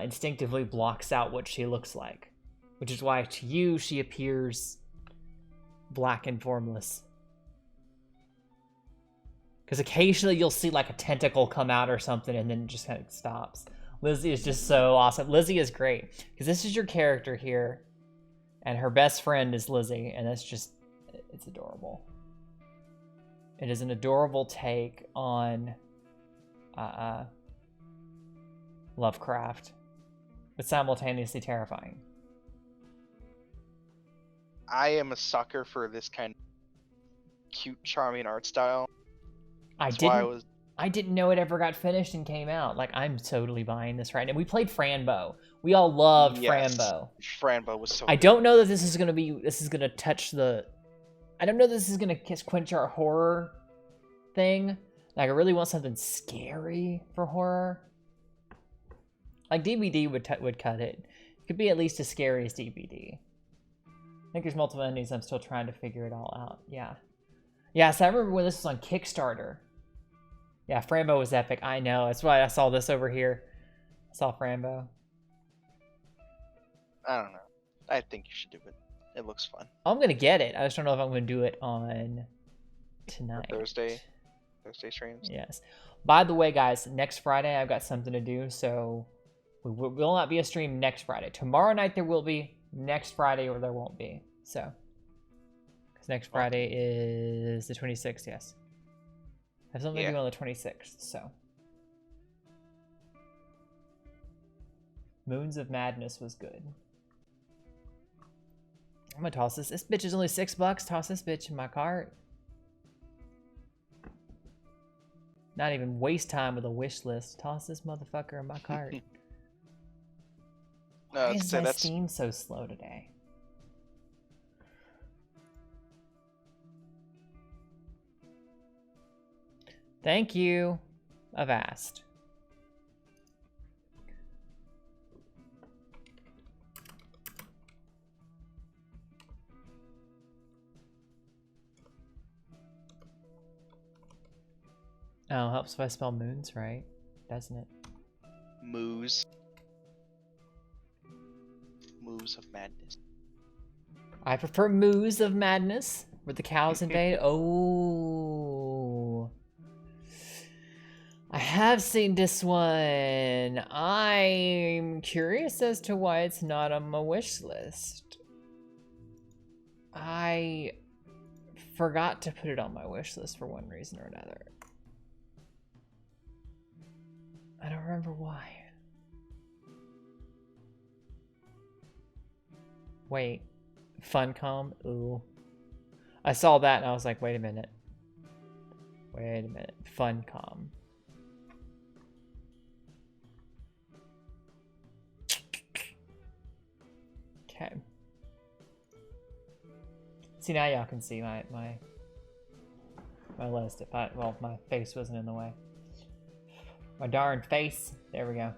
A: instinctively blocks out what she looks like, which is why to you she appears black and formless. Because occasionally you'll see like a tentacle come out or something, and then it just kind of stops. Lizzie is just so awesome. Lizzie is great because this is your character here, and her best friend is Lizzie, and it's just, it's adorable. It is an adorable take on Lovecraft, but simultaneously terrifying.
B: I am a sucker for this kind of cute, charming art style.
A: I didn't know it ever got finished and came out. Like, I'm totally buying this right now. We played Franbo. We all loved Franbo.
B: Franbo was so
A: I
B: good.
A: don't know that this is gonna touch the, I don't know that this is gonna quench our horror thing. Like, I really want something scary for horror. Like, DBD would cut it. It could be at least as scary as DBD. I think there's multiple endings. I'm still trying to figure it all out. Yeah. Yeah, so I remember when this was on Kickstarter. Yeah, Franbo was epic. I know. That's why I saw this over here. I saw Franbo.
B: I don't know. I think you should do it. It looks fun.
A: I'm going to get it. I just don't know if I'm going to do it on tonight.
B: Or Thursday streams.
A: Yes. By the way, guys, next Friday I've got something to do, so we will not be a stream next Friday. Tomorrow night there will be. Next Friday or there won't be. So, because next Friday is the 26th, yes. I have something to do on the 26th, so. Moons of Madness was good. I'm gonna toss this. This bitch is only $6. Toss this bitch in my cart. Not even waste time with a wish list. Toss this motherfucker in my cart. Why is my Steam so slow today? Thank you, Avast. Oh, helps if I spell moons right, doesn't it?
B: Moves of Madness.
A: I prefer Moose of Madness, where the cows invade. Oh. I have seen this one. I'm curious as to why it's not on my wish list. I forgot to put it on my wish list for one reason or another. I don't remember why. Wait. Funcom? Ooh. I saw that and I was like, wait a minute. Wait a minute. Funcom. Okay. See, now y'all can see my list. If my face wasn't in the way. My darn face. There we go.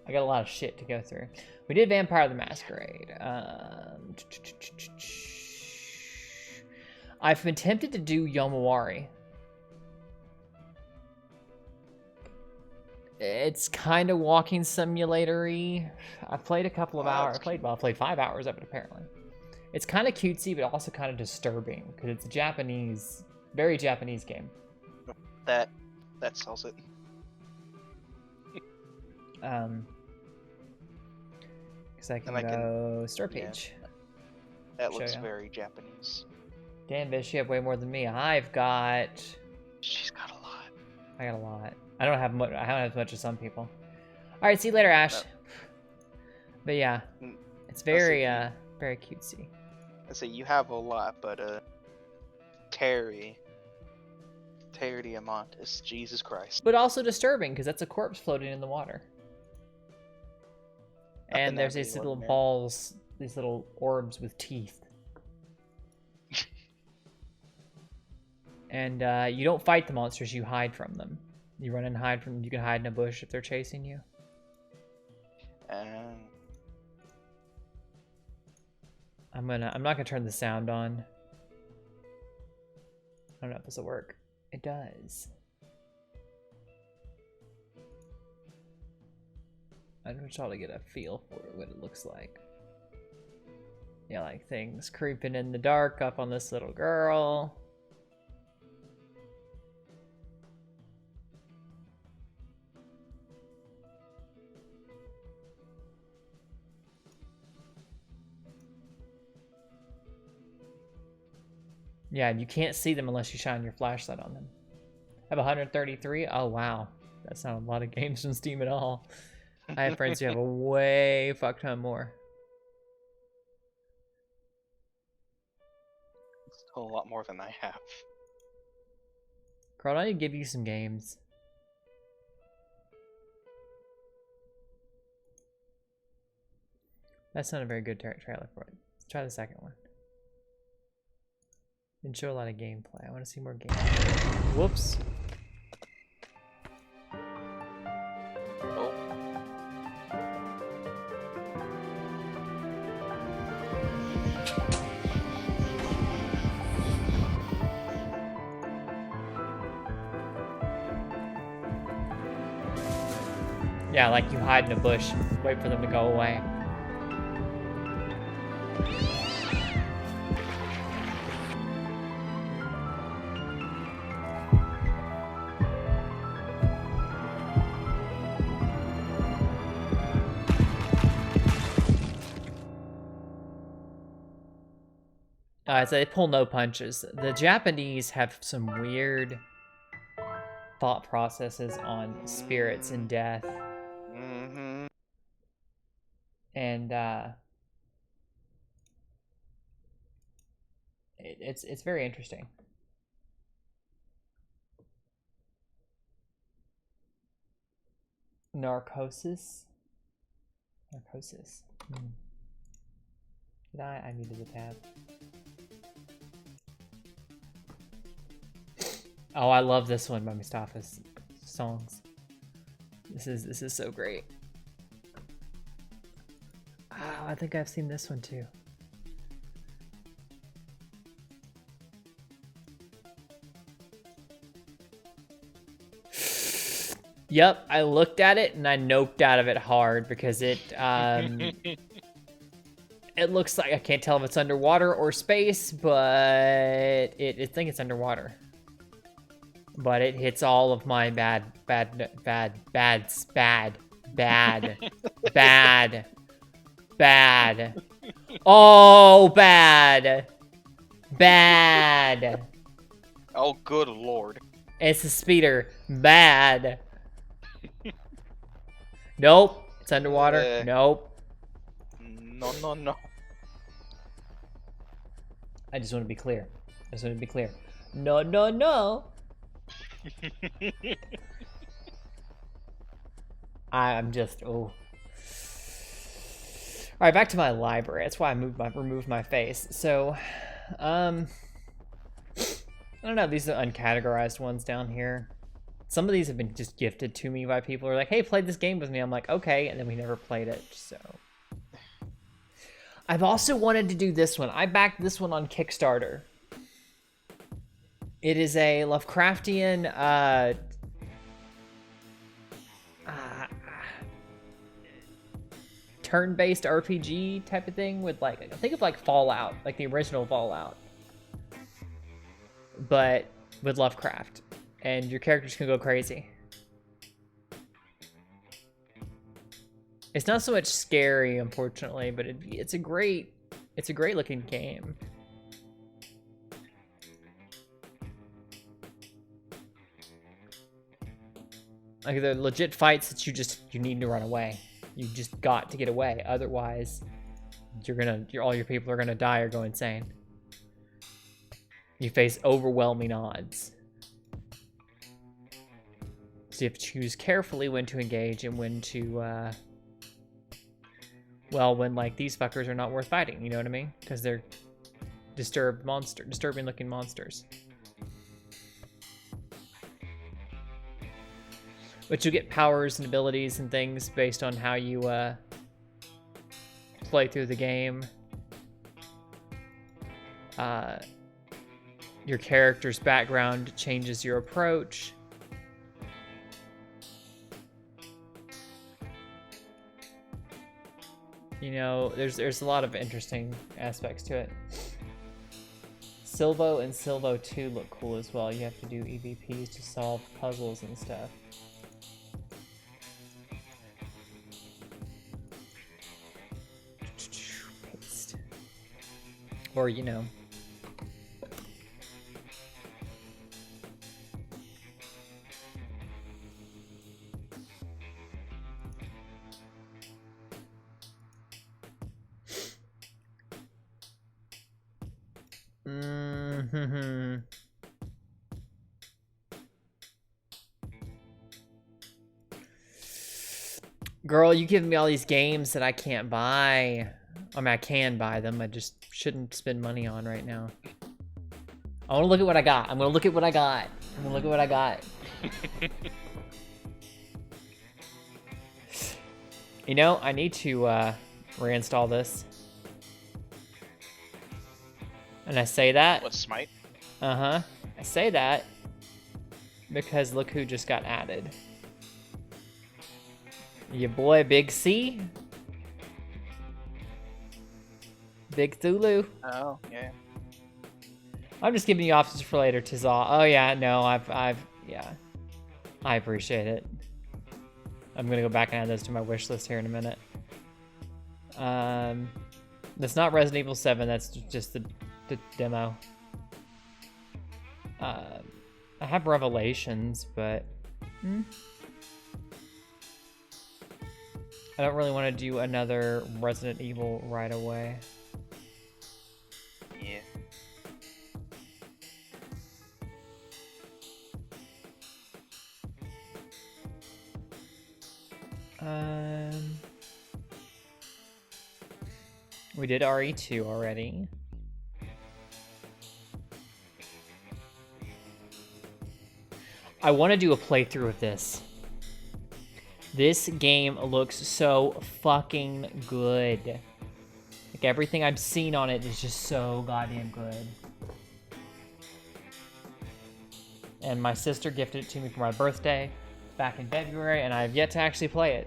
A: I got a lot of shit to go through. We did Vampire the Masquerade. I've been tempted to do Yomawari. It's kind of walking simulator-y. I played a couple of hours. I played 5 hours of it apparently. It's kind of cutesy, but also kind of disturbing because it's a Japanese, very Japanese game.
B: That sells it.
A: Because I can go store page.
B: Yeah. That looks very Japanese.
A: Damn, bitch, you have way more than me. I've got...
B: She's got a lot.
A: I got a lot. I don't have much. I don't have as much as some people. All right, see you later, Ash.
B: No.
A: But yeah,
B: Mm,
A: it's very very cutesy.
B: I say you have a lot, but Terry Diamantis, Jesus Christ.
A: But also disturbing because that's a corpse floating in the water.
B: Nothing
A: And there's
B: out of
A: these
B: the
A: little
B: ordinary.
A: balls, these little orbs with teeth. And you don't fight the monsters, you hide from them. You run and hide from them. You can hide in a bush if they're chasing you. I'm not gonna turn the sound on. I don't know if this will work. It does. I just try to get a feel for what it looks like. Yeah, like things creeping in the dark up on this little girl. Yeah, you can't see them unless you shine your flashlight on them. I have 133. Oh, wow. That's not a lot of games from Steam at all. I have friends who have a way fuck ton more.
B: Still a lot more than I have.
A: Carl, I need to give you some games. That's not a very good trailer for it. Let's try the second one. Didn't show a lot of gameplay. I want to see more gameplay. Whoops.
B: Oh.
A: Yeah, like you hide in a bush, wait for them to go away. So they pull no punches. The Japanese have some weird thought processes on spirits and death.
B: Mm-hmm.
A: And it's very interesting. Narcosis. Did I needed the tab. Oh, I love this one by Mustafa's songs. This is so great. Oh, I think I've seen this one too. Yep, I looked at it and I noped out of it hard because it it looks like, I can't tell if it's underwater or space, but I think it's underwater. But it hits all of my bad. Oh, bad.
B: Oh, good lord.
A: It's a speeder. Bad. Nope. It's underwater. Nope.
B: No.
A: I just want to be clear. No. I'm just, oh. Alright, back to my library. That's why I removed my face. So, I don't know, these are uncategorized ones down here. Some of these have been just gifted to me by people who are like, hey, play this game with me. I'm like, okay, and then we never played it, so. I've also wanted to do this one. I backed this one on Kickstarter. It is a Lovecraftian, turn-based RPG type of thing with like, think of like Fallout, like the original Fallout, but with Lovecraft, and your characters can go crazy. It's not so much scary, unfortunately, but it's a great looking game. Like, they're legit fights that you need to run away. You just got to get away. Otherwise, all your people are gonna die or go insane. You face overwhelming odds. So you have to choose carefully when to engage and when to, well, when, like, these fuckers are not worth fighting, you know what I mean? Because they're disturbing looking monsters. But you get powers and abilities and things based on how you play through the game. Your character's background changes your approach. You know, there's a lot of interesting aspects to it. Silvo and Silvo 2 look cool as well. You have to do EVPs to solve puzzles and stuff. Paste. Or, you know. Girl, you give me all these games that I can't buy. I mean, I can buy them. I just shouldn't spend money on right now. I want to look at what I got. I'm going to look at what I got. I'm going to look at what I got. You know, I need to reinstall this. And I say that.
B: What, Smite?
A: Uh-huh. I say that because look who just got added. Your boy Big C. Big Thulu.
B: Oh, yeah.
A: I'm just giving you options for later, Tizal. Oh yeah, no, yeah. I appreciate it. I'm gonna go back and add those to my wish list here in a minute. That's not Resident Evil 7, that's just the demo. I have Revelations, but I don't really want to do another Resident Evil right away.
B: Yeah.
A: We did RE2 already. I want to do a playthrough of this. This game looks so fucking good. Like, everything I've seen on it is just so goddamn good. And my sister gifted it to me for my birthday back in February, and I have yet to actually play it.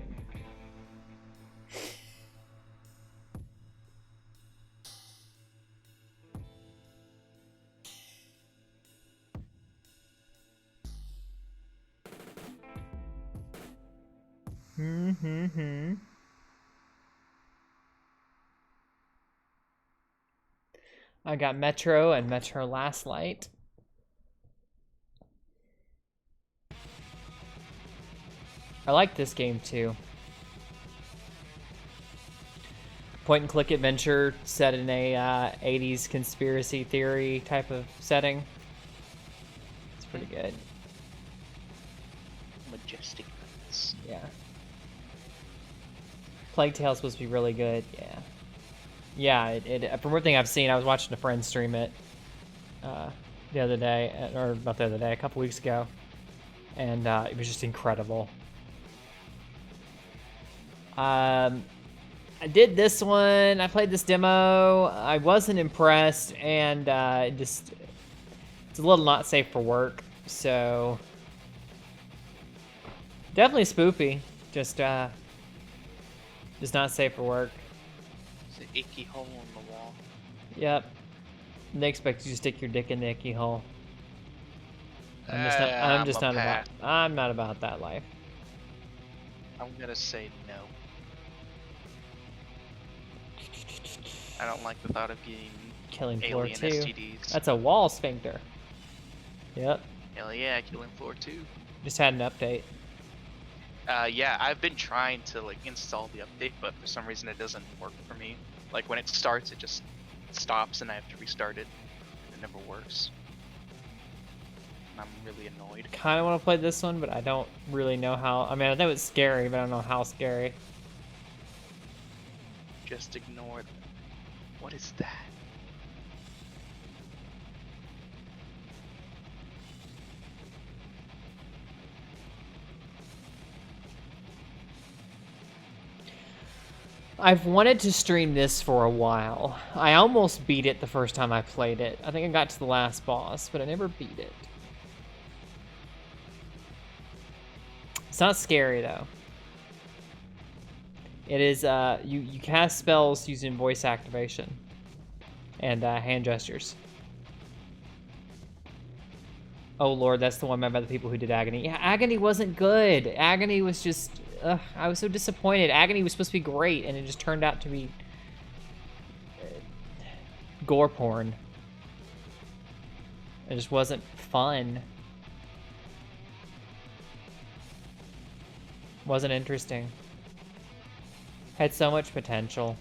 A: I got Metro and Metro Last Light. I like this game too. Point and click adventure set in a 80s conspiracy theory type of setting. It's pretty good.
B: Majestic Knights.
A: Yeah. Plague Tale is supposed to be really good. Yeah. Yeah, it from everything I've seen, I was watching a friend stream it the other day, or not the other day, a couple weeks ago, and it was just incredible. I did this one. I played this demo. I wasn't impressed, and it's a little not safe for work. So definitely spoopy. Just not safe for work.
B: It's an icky hole in the wall.
A: Yep. They expect you to stick your dick in the icky hole. I'm not about that life.
B: I'm gonna say no. I don't like the thought of getting
A: Killing floor
B: alien
A: 2.
B: STDs.
A: That's a wall sphincter. Yep.
B: Hell yeah, killing floor 2.
A: Just had an update.
B: Yeah, I've been trying to like install the update, but for some reason it doesn't work for me. Like when it starts, it just stops and I have to restart it. It never works. And I'm really annoyed.
A: Kind of want to play this one, but I don't really know how. I mean, I know it's scary, but I don't know how scary.
B: Just ignore them. What is that?
A: I've wanted to stream this for a while. I almost beat it the first time I played it. I think I got to the last boss, but I never beat it. It's not scary though. It is you cast spells using voice activation and hand gestures. Oh lord, that's the one made by the people who did Agony. Yeah, Agony wasn't good. Agony was just I was so disappointed. Agony was supposed to be great, and it just turned out to be gore porn. It just wasn't fun. Wasn't interesting. Had so much potential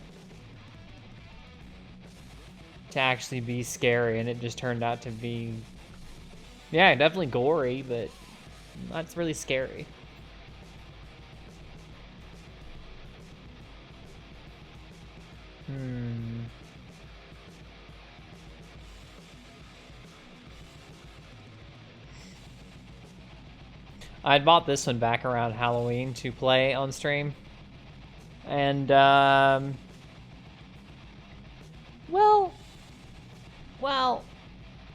A: to actually be scary, and it just turned out to be, yeah, definitely gory, but not really scary. I'd bought this one back around Halloween to play on stream. And, well,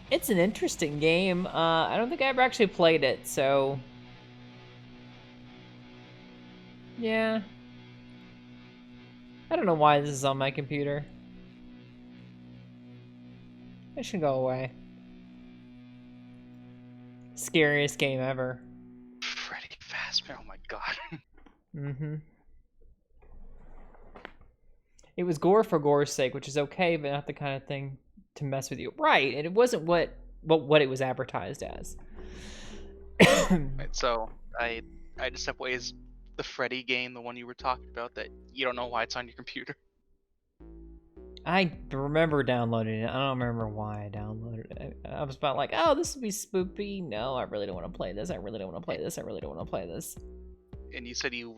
A: it's an interesting game. I don't think I ever actually played it, so yeah. I don't know why this is on my computer. It should go away. Scariest game ever.
B: Freddy Fazbear, oh my god.
A: Mm-hmm. It was gore for gore's sake, which is okay, but not the kind of thing to mess with you. Right, and it wasn't what it was advertised as.
B: Right, so I just have ways the Freddy game, the one you were talking about, that you don't know why it's on your computer.
A: I remember downloading it. I don't remember why I downloaded it. I was about like, oh, this would be spoopy. No, I really don't want to play this. I really don't want to play this. I really don't want to play this.
B: And you said you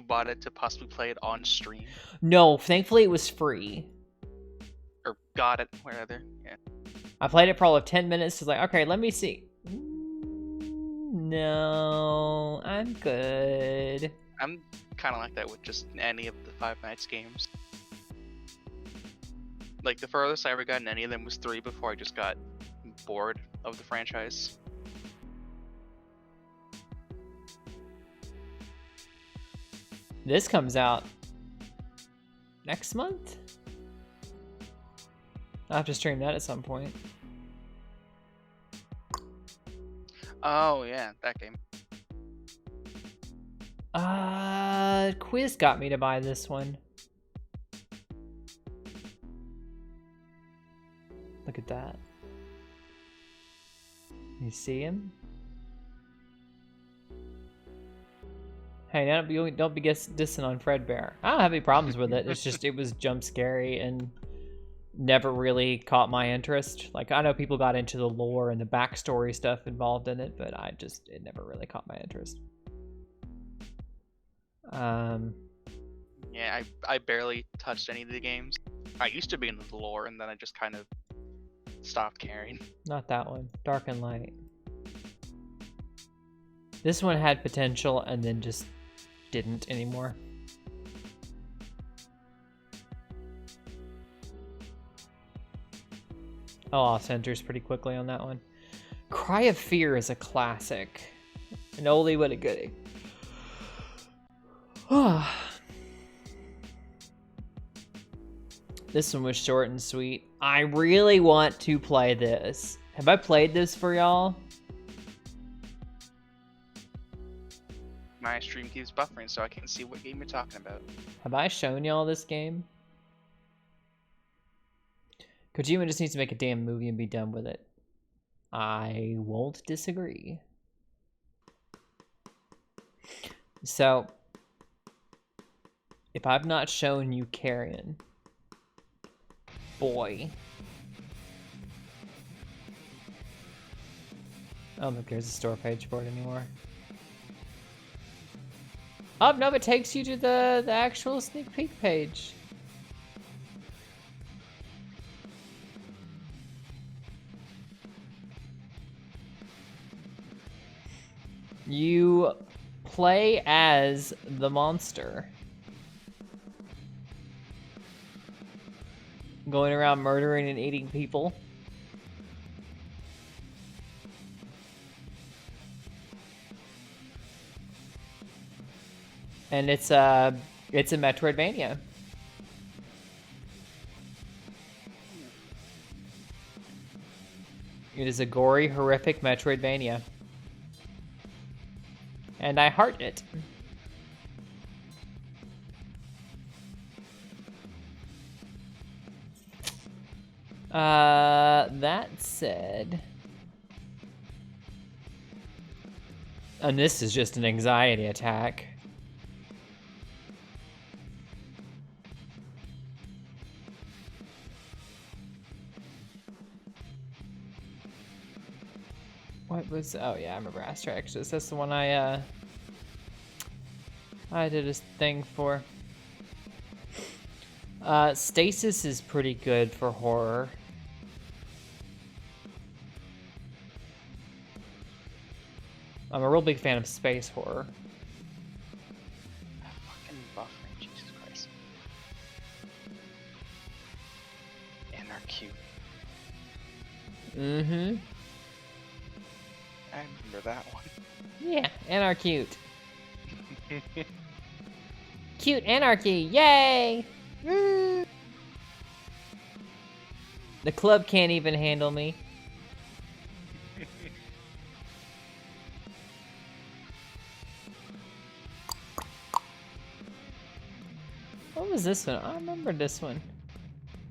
B: bought it to possibly play it on stream?
A: No, thankfully it was free.
B: Or got it, rather, yeah.
A: I played it for all of 10 minutes. It's like, okay, let me see. No, I'm good.
B: I'm kind of like that with just any of the Five Nights games. Like, the furthest I ever got in any of them was 3 before I just got bored of the franchise.
A: This comes out next month? I'll have to stream that at some point.
B: Oh, yeah, that game.
A: Quiz got me to buy this one. Look at that. You see him? Hey, don't be dissing on Fredbear. I don't have any problems with it. It's just it was jump scary and never really caught my interest. Like, I know people got into the lore and the backstory stuff involved in it, but it never really caught my interest.
B: Yeah, I barely touched any of the games. I used to be into the lore, and then I just kind of stopped caring.
A: Not that one. Dark and Light. This one had potential and then just didn't anymore. Oh, off centers pretty quickly on that one. Cry of Fear is a classic. An oldie but a goodie. This one was short and sweet. I really want to play this. Have I played this for y'all?
B: My stream keeps buffering, so I can't see what game you're talking about.
A: Have I shown y'all this game? Kojima just needs to make a damn movie and be done with it. I won't disagree. So, if I've not shown you Carrion, boy. I don't think there's a store page for it anymore. Oh, no, it takes you to the actual sneak peek page. You play as the monster. Going around murdering and eating people. And it's a Metroidvania. It is a gory, horrific Metroidvania. And I heart it. That said... And this is just an anxiety attack. What was... Oh yeah, I remember Astraxis. That's the one I did a thing for. Stasis is pretty good for horror. I'm a real big fan of space horror.
B: Fucking buffering, Jesus Christ. And they're cute.
A: Mm-hmm.
B: I remember that one.
A: Yeah, and are cute. Cute anarchy, yay! Woo! The club can't even handle me. What was this one? I remember this one.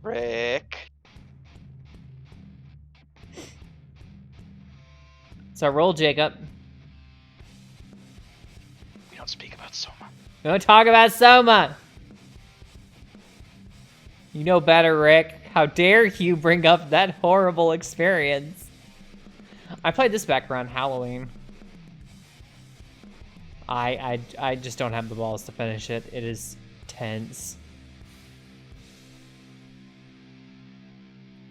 B: Rick.
A: So roll, Jacob.
B: We don't speak about Soma.
A: Don't talk about Soma! You know better, Rick. How dare you bring up that horrible experience? I played this back around Halloween. I just don't have the balls to finish it. It is tense.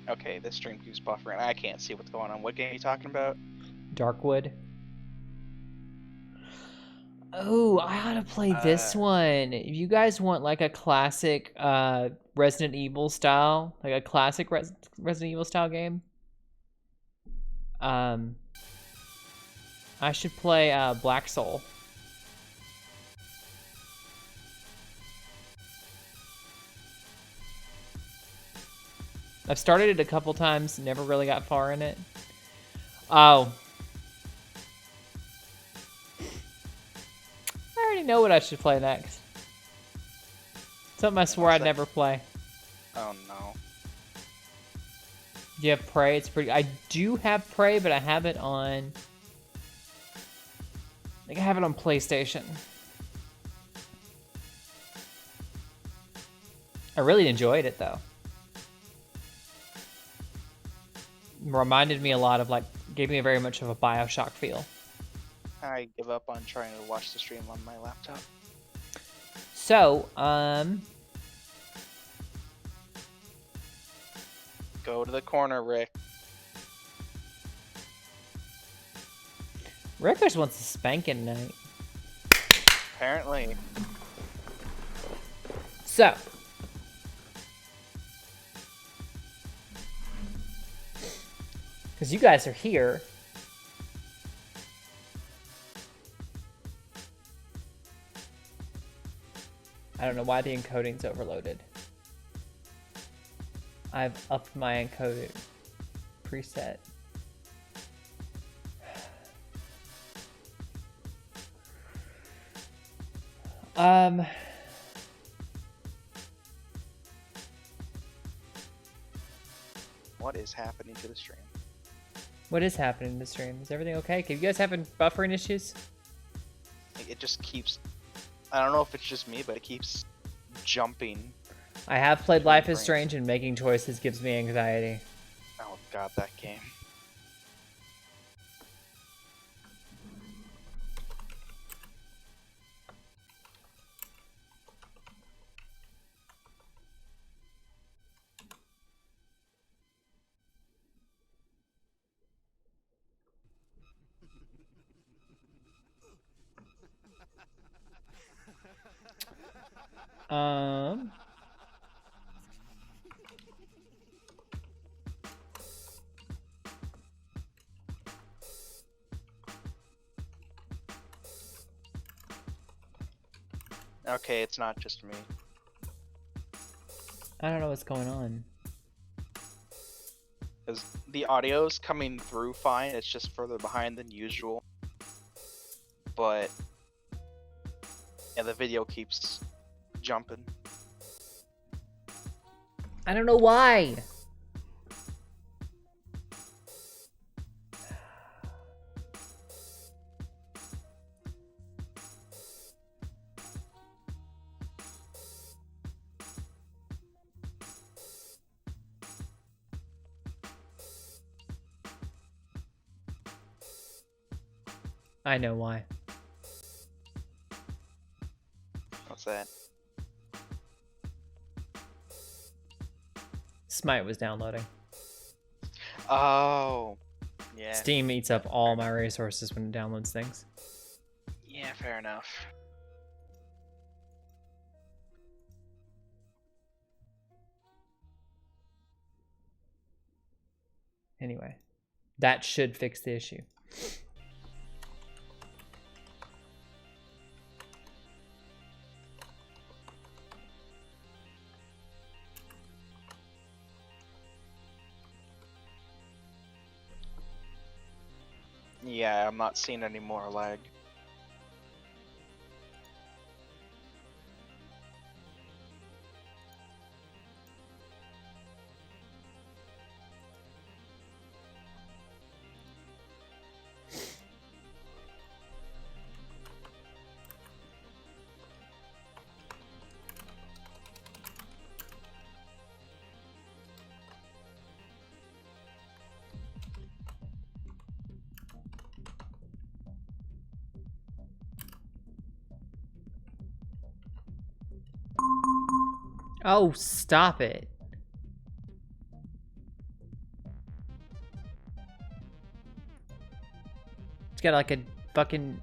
B: Okay, this stream keeps buffering. I can't see what's going on. What game are you talking about?
A: Darkwood. Oh, I ought to play this one. If you guys want like a classic Resident Evil style, like a classic Resident Evil style game, I should play Black Soul. I've started it a couple times, never really got far in it. Oh. I already know what I should play next. Something I swore I'd never play.
B: Oh no.
A: Do you have Prey? It's pretty... I do have Prey, but I have it on... I think I have it on PlayStation. I really enjoyed it, though. Reminded me a lot of, like, gave me very much of a BioShock feel.
B: I give up on trying to watch the stream on my laptop.
A: So,
B: Go to the corner, Rick.
A: Rick just wants a spanking night.
B: Apparently.
A: So. Because you guys are here. I don't know why the encoding's overloaded. I've upped my encoding preset.
B: What is happening to the stream?
A: What is happening in the stream? Is everything okay? Are you guys having buffering issues?
B: it just keeps. I don't know if it's just me, but it keeps jumping.
A: I have played
B: Between
A: Life is
B: frames.
A: Strange, and making choices gives me anxiety.
B: Oh god, that game.
A: Um.
B: Okay, it's not just me.
A: I don't know what's going on.
B: Because the audio's coming through fine, it's just further behind than usual. But yeah, the video keeps jumping.
A: I don't know why. I know why.
B: What's that?
A: Smite was downloading.
B: Oh, yeah.
A: Steam eats up all my resources when it downloads things.
B: Yeah, fair enough.
A: Anyway, that should fix the issue.
B: Yeah, I'm not seeing any more lag.
A: Oh, stop it. It's got like a fucking...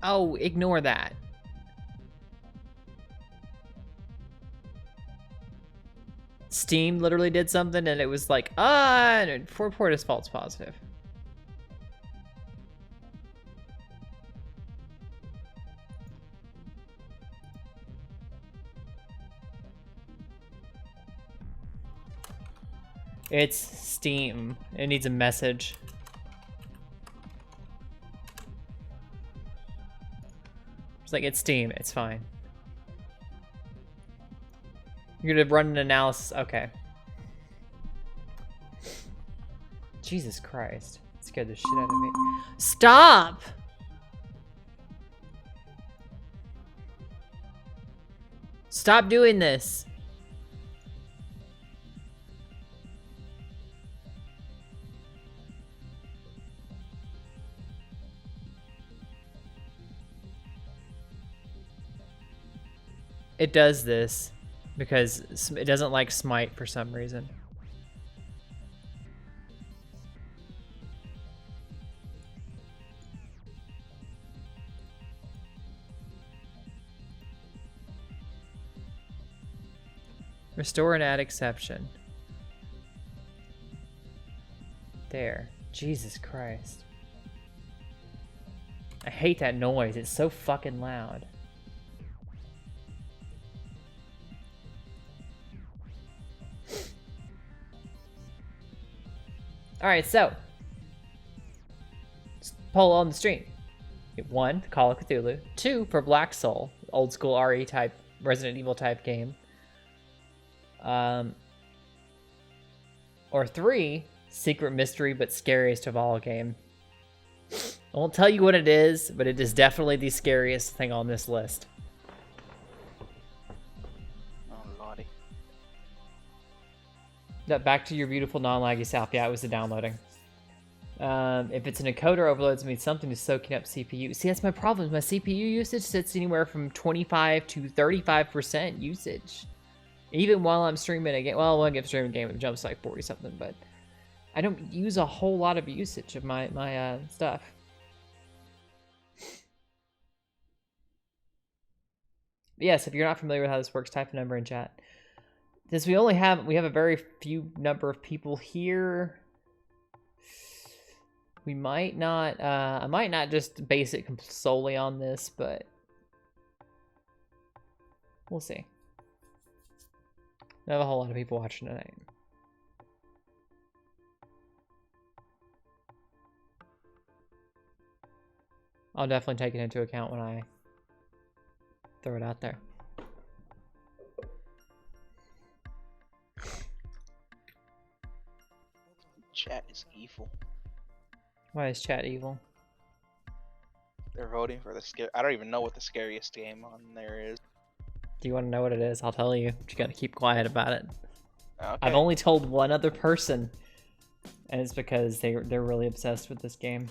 A: Oh, ignore that. Steam literally did something and it was like, and for port is false positive. It's Steam. It needs a message. It's like, it's Steam. It's fine. You're gonna run an analysis. Okay. Jesus Christ. It scared the shit out of me. Stop! Stop doing this. It does this because it doesn't like Smite for some reason. Restore and add exception. There. Jesus Christ. I hate that noise. It's so fucking loud. Alright, so. Poll on the stream. 1, Call of Cthulhu. 2, for Black Soul. Old school RE type, Resident Evil type game. Or 3, Secret Mystery but Scariest of All game. I won't tell you what it is, but it is definitely the scariest thing on this list.
B: Oh lordy.
A: Back to your beautiful non-laggy South. Yeah, it was the downloading. If it's an encoder overloads, it means something is soaking up CPU. See, that's my problem. My CPU usage sits anywhere from 25 to 35% usage. Even while I'm streaming a game. Well, when I get streaming a game, it jumps like 40 something, but I don't use a whole lot of usage of my stuff. But yes, if you're not familiar with how this works, type a number in chat. Since we have a very few number of people here, we might not, I might not just base it solely on this, but we'll see. I have a whole lot of people watching tonight. I'll definitely take it into account when I throw it out there.
B: Chat is evil.
A: Why is chat evil?
B: They're voting for the scare. I don't even know what the scariest game on there is.
A: Do you want to know what it is? I'll tell you. But you gotta keep quiet about it.
B: Okay.
A: I've only told one other person, and it's because they're really obsessed with this game.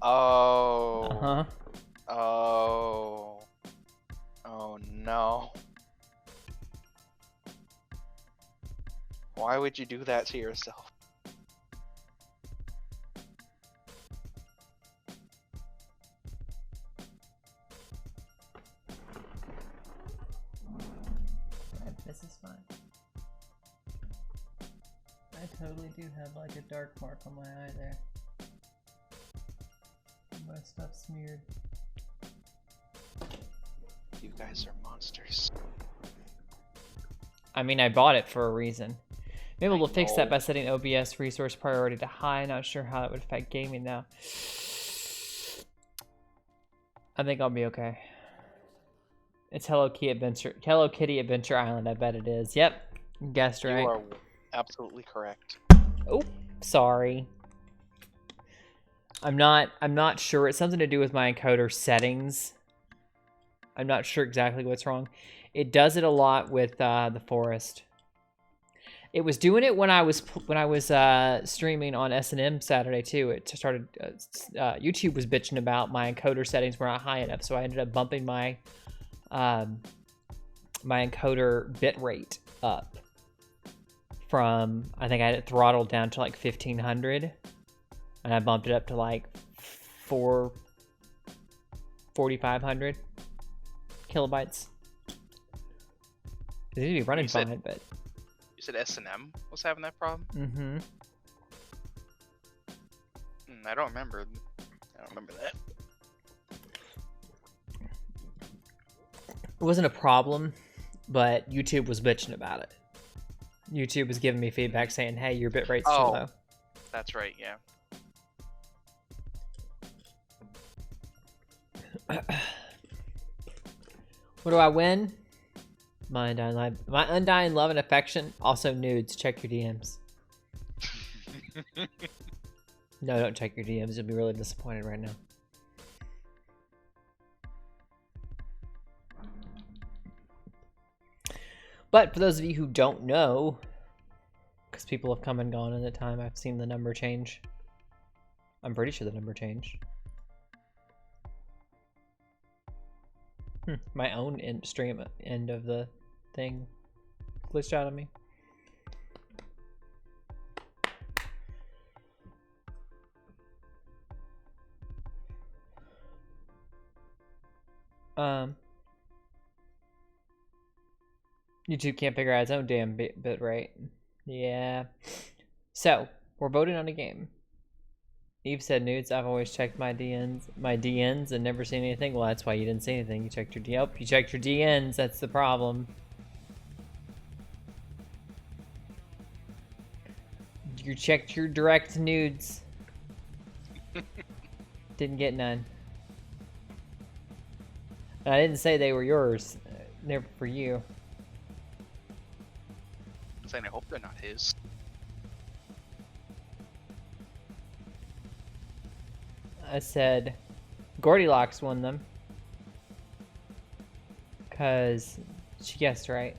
B: Oh.
A: Uh-huh.
B: Oh. Oh no. Why would you do that to yourself?
A: This is fine. I totally do have like a dark mark on my eye there. My stuff's smeared.
B: You guys are monsters.
A: I mean, I bought it for a reason. Maybe we'll fix that
B: know.
A: by setting OBS resource priority to high. Not sure how that would affect gaming though. I think I'll be okay. It's Hello Kitty Adventure Island. I bet it is. Yep, guessed right.
B: You are absolutely correct.
A: Oh, sorry. I'm not sure. It's something to do with my encoder settings. I'm not sure exactly what's wrong. It does it a lot with the forest. It was doing it when I was streaming on S&M Saturday too. It started. YouTube was bitching about my encoder settings were not high enough, so I ended up bumping my my encoder bit rate up from, I think I had it throttled down to like 1500, and I bumped it up to like 4500 kilobytes. It would be running fine, but
B: You said S&M was having that problem?
A: mm-hmm.
B: I don't remember. I don't remember that.
A: It wasn't a problem, but YouTube was bitching about it. YouTube was giving me feedback saying, hey, your bit rate's too low.
B: That's right, yeah.
A: What do I win? My undying love and affection. Also nudes. Check your DMs. No, don't check your DMs. You'll be really disappointed right now. But for those of you who don't know, because people have come and gone in the time I've seen the number change. I'm pretty sure the number changed. My own stream end of the thing glitched out on me. YouTube can't figure out its own damn bit rate. Yeah. So, we're voting on a game. Eve said nudes. I've always checked my DNs and never seen anything. Well, that's why you didn't see anything. You checked your you checked your DNs. That's the problem. You checked your direct nudes. Didn't get none. And I didn't say they were yours. They're for you.
B: saying I hope they're not his.
A: I said Goldilocks won them. Because she guessed right.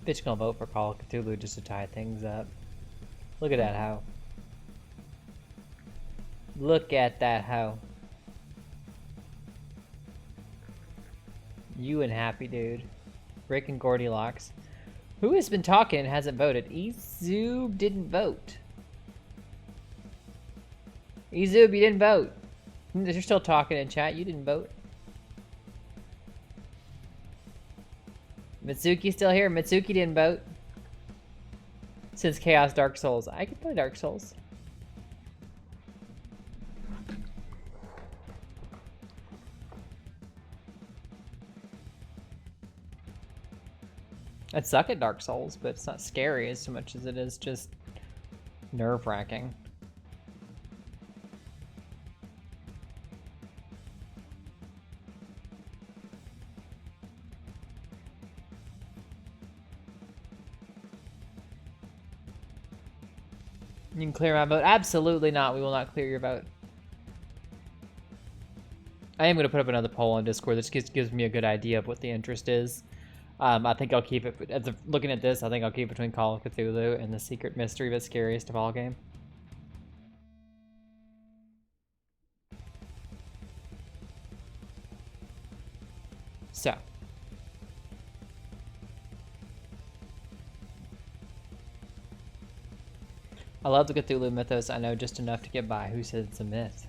A: Bitch gonna vote for Call of Cthulhu just to tie things up. Look at that hoe. Look at that hoe. You and Happy Dude. Rick and Goldilocks. Who has been talking and hasn't voted? Ezoob didn't vote. Ezoob, you didn't vote. You're still talking in chat. You didn't vote. Mitsuki still here. Mitsuki didn't vote. Since Chaos Dark Souls. I could play Dark Souls. I suck at Dark Souls, but it's not scary as much as it is just nerve-wracking. You can clear my vote. Absolutely not. We will not clear your vote. I am going to put up another poll on Discord. This gives me a good idea of what the interest is. I think I'll keep it, looking at this, I think I'll keep it between Call of Cthulhu and the Secret Mystery but Scariest of All game. So. I love the Cthulhu mythos. I know just enough to get by. Who says it's a myth?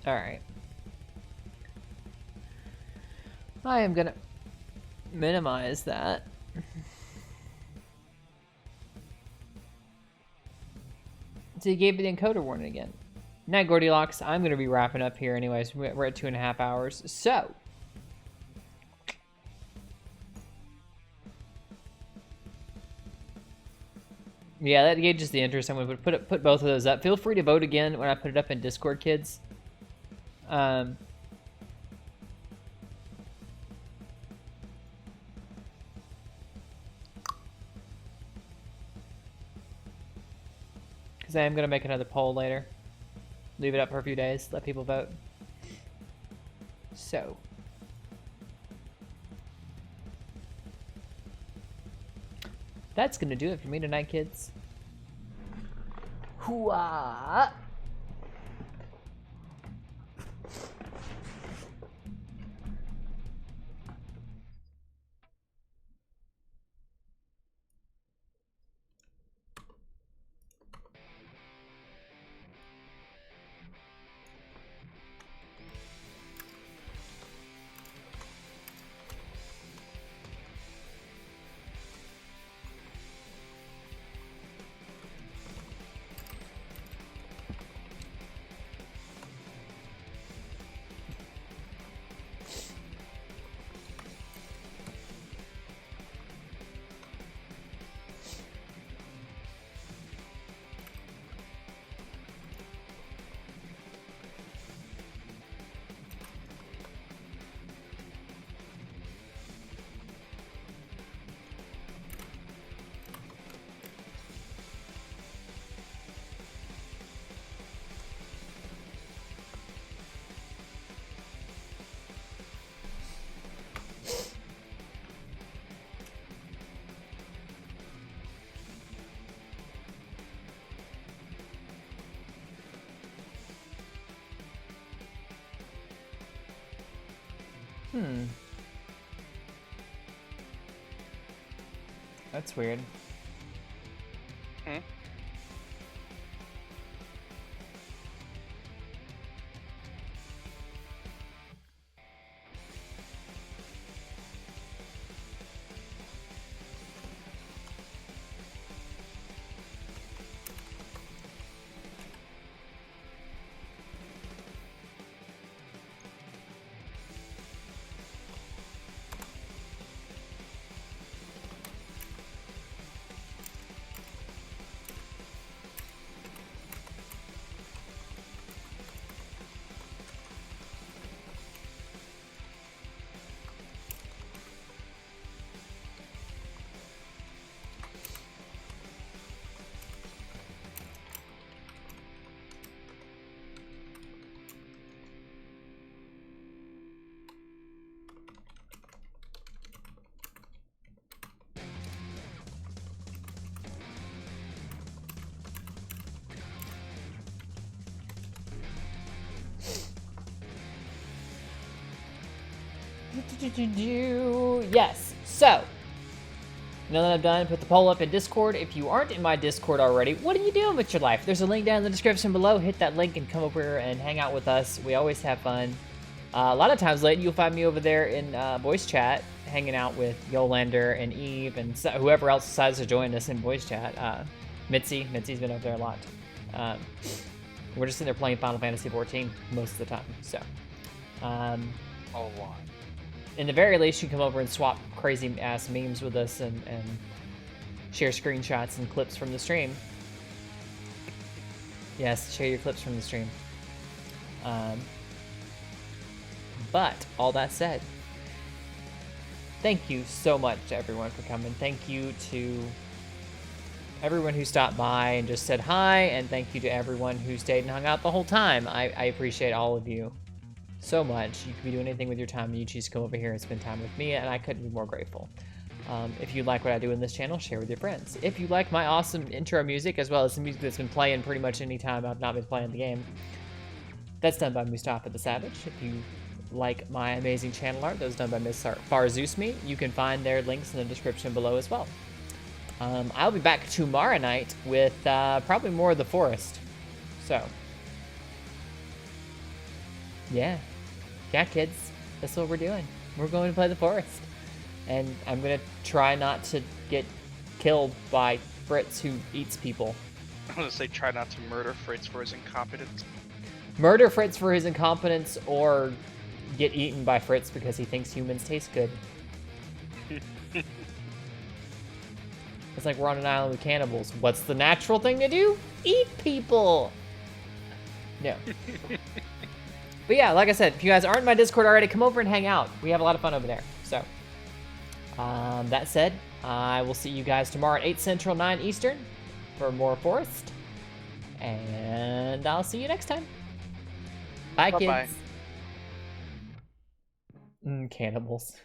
A: Alright. I am gonna minimize that. So you gave me the encoder warning again. Night, Goldilocks. I'm gonna be wrapping up here anyways. We're at 2.5 hours. So. Yeah, that gauges the interest. I'm going to put both of those up. Feel free to vote again when I put it up in Discord, kids. Because I am going to make another poll later. Leave it up for a few days. Let people vote. So. That's gonna do it for me tonight, kids. Hooah! That's weird. Yes. So, now that I'm done, put the poll up in Discord. If you aren't in my Discord already, what are you doing with your life? There's a link down in the description below. Hit that link and come over and hang out with us. We always have fun. A lot of times late, you'll find me over there in voice chat, hanging out with Yolander and Eve and whoever else decides to join us in voice chat. Mitzi's been over there a lot. We're just sitting there playing Final Fantasy XIV most of the time. So,
B: A lot.
A: in the very least, you can come over and swap crazy ass memes with us and share screenshots and clips from the stream. Yes, share your clips from the stream. But all that said, thank you so much to everyone for coming. Thank you to everyone who stopped by and just said hi, and thank you to everyone who stayed and hung out the whole time. I appreciate all of you so much. You could be doing anything with your time, and you choose to come over here and spend time with me, and I couldn't be more grateful. If you like what I do in this channel, share with your friends. If you like my awesome intro music, as well as the music that's been playing pretty much any time I've not been playing the game, that's done by Mustafa the Savage. If you like my amazing channel art, that was done by Miss FarZoosme. You can find their links in the description below as well. I'll be back tomorrow night with probably more of the forest. So, yeah, kids, that's what we're doing. We're going to play the forest, and I'm gonna try not to get killed by Fritz, who eats people.
B: I'm gonna say try not to murder Fritz for his incompetence.
A: Murder Fritz for his incompetence, or get eaten by Fritz because he thinks humans taste good. It's like we're on an island with cannibals. What's the natural thing to do? Eat people! No. But yeah, like I said, if you guys aren't in my Discord already, come over and hang out. We have a lot of fun over there. So, that said, I will see you guys tomorrow at 8 Central, 9 Eastern for more Forest. And I'll see you next time. Bye,
B: Bye-bye.
A: kids. Cannibals.